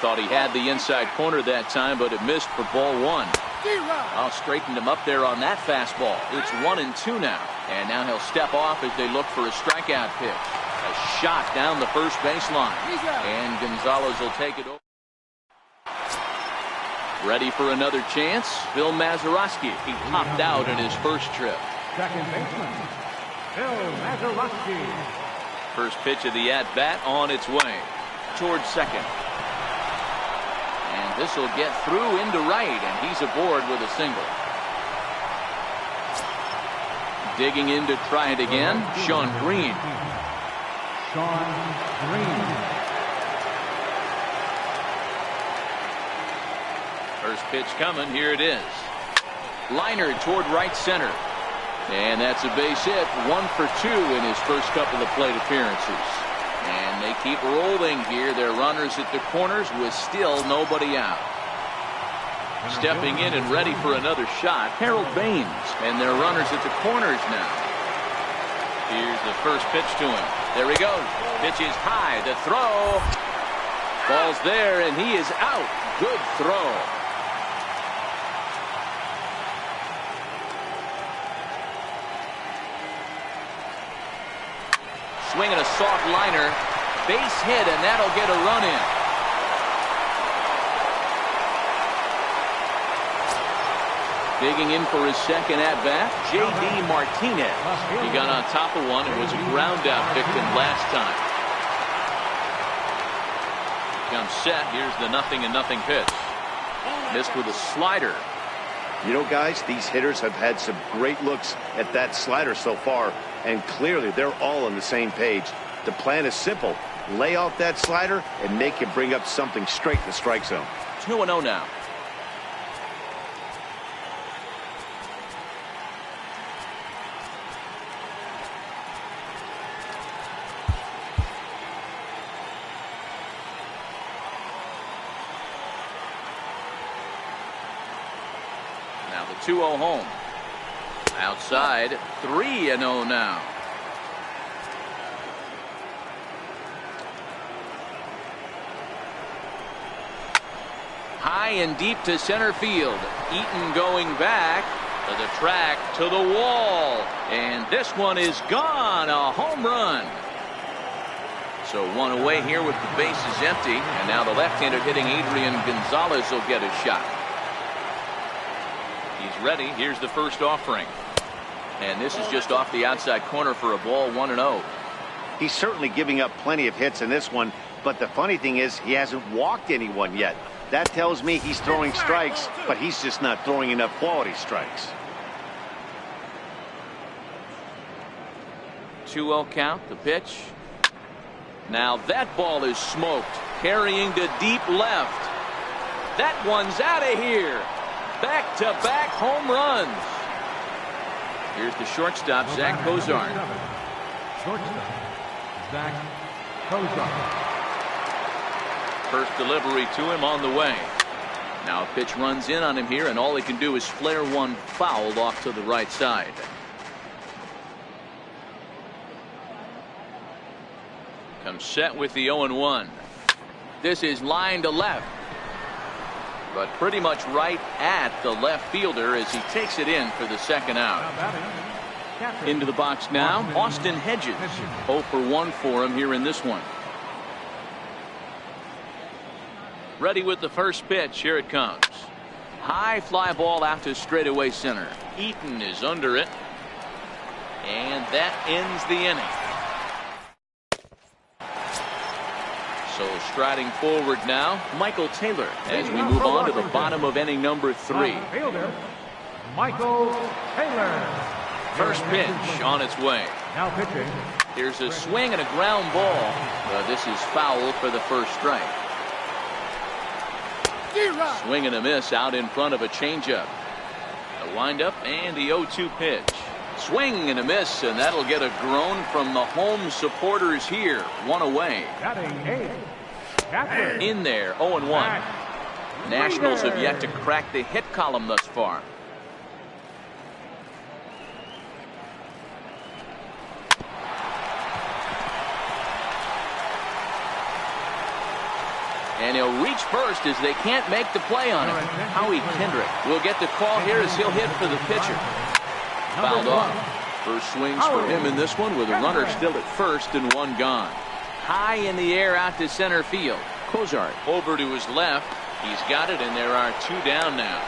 Thought he had the inside corner that time, but it missed for ball 1. I'll straighten him up there on that fastball. It's 1-2 now. And now he'll step off as they look for a strikeout pitch. A shot down the first baseline. And Gonzalez will take it over. Ready for another chance. Phil Mazeroski. He popped out in his first trip. Second baseman, Phil Mazeroski. First pitch of the at-bat on its way towards second. And this will get through into right, and he's aboard with a single. Digging in to try it again, Sean Green. Sean Green. First pitch coming. Here it is. Liner toward right center. And that's a base hit. 1 for 2 in his first couple of plate appearances. And they keep rolling here. Their runners at the corners with still nobody out. Stepping in and ready for another shot, Harold Baines. And their runners at the corners now. Here's the first pitch to him. There he goes. Pitch is high. The throw. Ball's there, and he is out. Good throw. Swinging a soft liner. Base hit, and that'll get a run in. Digging in for his second at-bat, J.D. Martinez. He got on top of one. It was a ground-out victim last time. Comes set. Here's the 0-0 pitch. Missed with a slider. You know, guys, these hitters have had some great looks at that slider so far, and clearly they're all on the same page. The plan is simple. Lay off that slider and make him bring up something straight in the strike zone. 2-0 now. Now the 2-0 home. Outside, 3-0 now. High and deep to center field. Eaton going back to the track, to the wall. And this one is gone. A home run. So one away here with the bases empty. And now the left-hander hitting Adrian Gonzalez will get a shot. He's ready. Here's the first offering. And this is just off the outside corner for a ball. 1-0. He's certainly giving up plenty of hits in this one, But the funny thing is, he hasn't walked anyone yet. That tells me he's throwing strikes, but he's just not throwing enough quality strikes. 2-0 count, the pitch. Now that ball is smoked, carrying to deep left. That one's out of here. Back-to-back home runs. Here's the shortstop, Zach Cozart. Shortstop, Zach Cozart. First delivery to him on the way. Now a pitch runs in on him here, and all he can do is flare one foul off to the right side. Comes set with the 0-1. This is line to left, but pretty much right at the left fielder as he takes it in for the second out. Into the box now, Austin Hedges. 0 for 1 for him here in this one. Ready with the first pitch. Here it comes. High fly ball out to straightaway center. Eaton is under it, and that ends the inning. So striding forward now, Michael Taylor, as we move on to the bottom of inning number 3. Fielder, Michael Taylor. First pitch on its way. Now pitching. Here's a swing and a ground ball. This is foul for the first strike. Swing and a miss out in front of a changeup. The windup and the 0-2 pitch. Swing and a miss, and that'll get a groan from the home supporters here. One away. In there, 0-1. Nationals have yet to crack the hit column thus far. And he'll reach first as they can't make the play on him. Howie Kendrick will get the call here as he'll hit for the pitcher. Fouled off. First swings for him in this one with a runner still at first and one gone. High in the air out to center field. Cozart over to his left. He's got it, and there are 2 down now.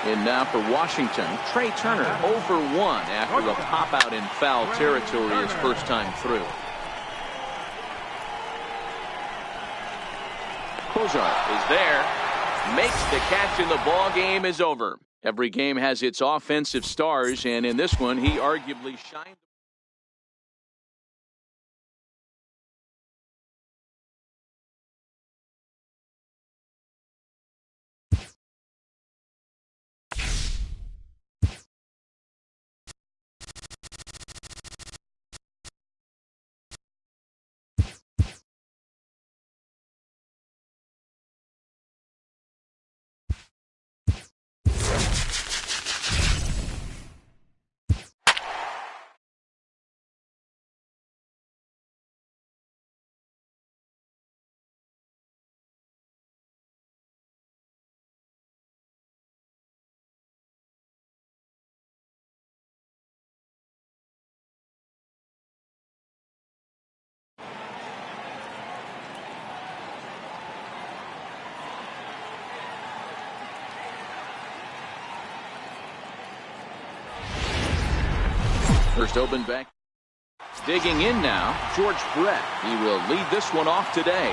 And now for Washington, Trey Turner 0 for 1 after a pop out in foul territory his first time through. Cozart is there, makes the catch, and the ball game is over. Every game has its offensive stars, and in this one, he arguably shined. First open back. Digging in now, George Brett. He will lead this one off today.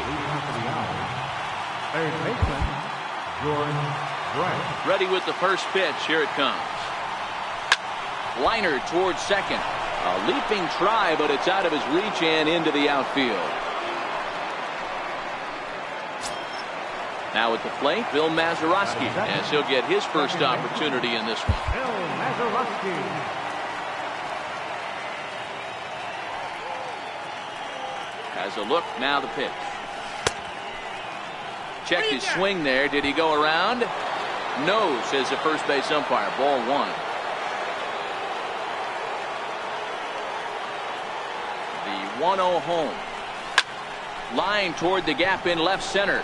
Third baseman, George Brett. Ready with the first pitch. Here it comes. Liner towards second. A leaping try, but it's out of his reach and into the outfield. Now at the plate, Bill Mazeroski, as he'll get his first opportunity in this one. Bill Mazeroski. Has a look, now the pitch. Checked his swing there. Did he go around? No, says the first base umpire. Ball 1. The 1-0 home. Line toward the gap in left center.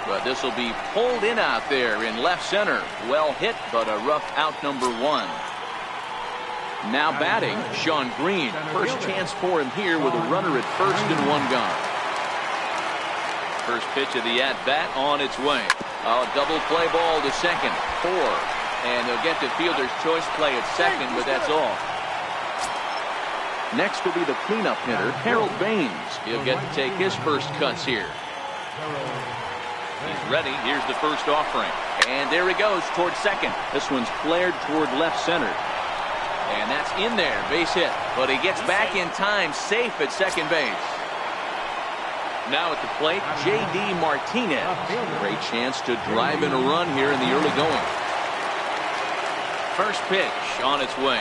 But this will be pulled in out there in left center. Well hit, but a rough out number 1. Now batting, Sean Green. First chance for him here with a runner at first and 1 gone. First pitch of the at-bat on its way. A double play ball to second. 4. And they'll get to fielder's choice play at second, but that's all. Next will be the cleanup hitter, Harold Baines. He'll get to take his first cuts here. He's ready. Here's the first offering. And there he goes toward second. This one's flared toward left center. And that's in there. Base hit. But he gets back in time, safe at second base. Now at the plate, J.D. Martinez. Great chance to drive in a run here in the early going. First pitch on its way.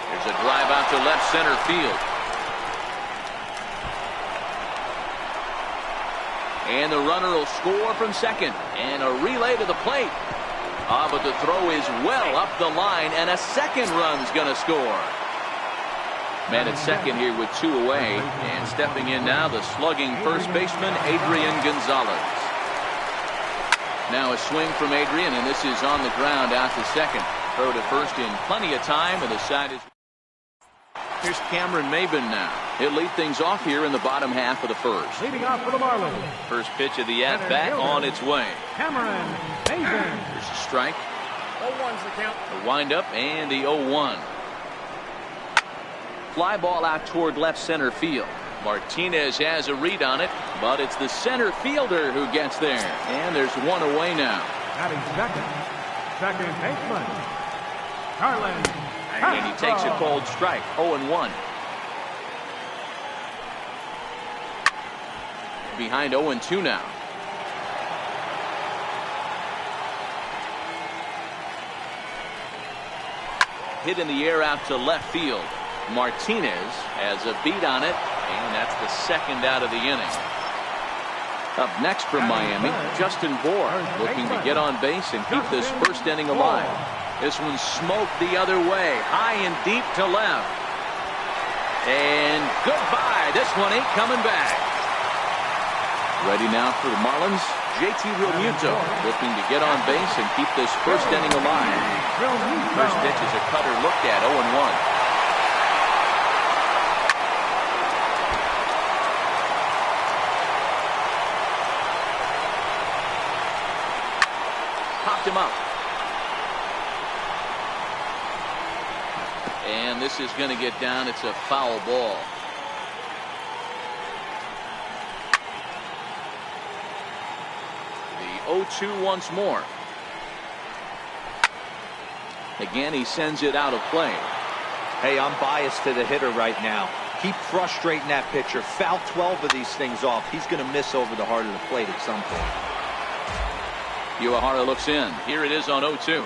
There's a drive out to left center field. And the runner will score from second. And a relay to the plate. But the throw is well up the line, and a second run's going to score. Man at second here with 2 away. And stepping in now, the slugging first baseman, Adrian Gonzalez. Now a swing from Adrian, and this is on the ground out to second. Throw to first in plenty of time, and the side is... Here's Cameron Maben now. He'll lead things off here in the bottom half of the first. Leading off for the Marlins. First pitch of the at-bat on its way. Cameron Maben. There's a strike. 0-1's the count. The windup and the 0-1. Fly ball out toward left center field. Martinez has a read on it, but it's the center fielder who gets there. And there's 1 away now. Batting second baseman, Carlin. And he takes a cold strike. 0-1. Behind 0-2 now. Hit in the air out to left field. Martinez has a beat on it, and that's the second out of the inning. Up next from Miami, Justin Bour, looking to get on base and keep this first inning alive. This one smoked the other way, high and deep to left. And goodbye. This one ain't coming back. Ready now for the Marlins, JT Realmuto, looking to get on base and keep this first inning alive. First pitch is a cutter looked at, 0-1. Popped him up. And this is going to get down. It's a foul ball. The 0-2 once more. Again, he sends it out of play. Hey, I'm biased to the hitter right now. Keep frustrating that pitcher. Foul 12 of these things off. He's going to miss over the heart of the plate at some point. Uehara looks in. Here it is on 0-2.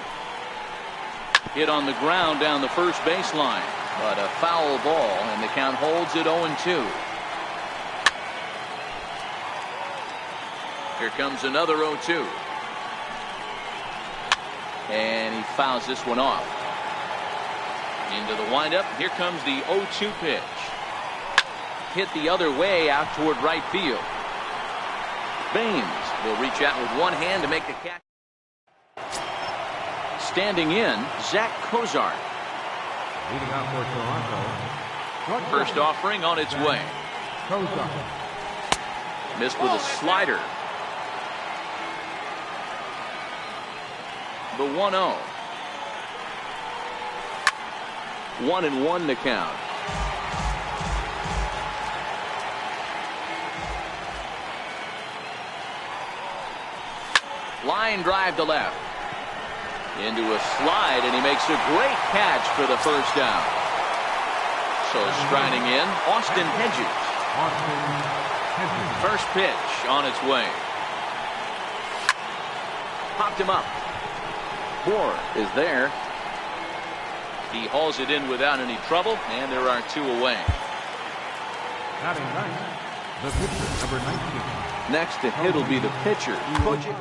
Hit on the ground down the first baseline, but a foul ball, and the count holds at 0-2. Here comes another 0-2. And he fouls this one off. Into the windup. Here comes the 0-2 pitch. Hit the other way out toward right field. Baines will reach out with one hand to make the catch. Standing in, Zach Cozart. Leading out for Toronto. First offering on its way. Cozart. Missed with a slider. The 1-0. 1-1 the count. Line drive to left. Into a slide, and he makes a great catch for the first down. So striding in, Austin Hedges. First pitch on its way. Popped him up. Bour is there. He hauls it in without any trouble, and there are 2 away. Batting ninth, the pitcher, number 19. Next to hit will be the pitcher, BOJACK.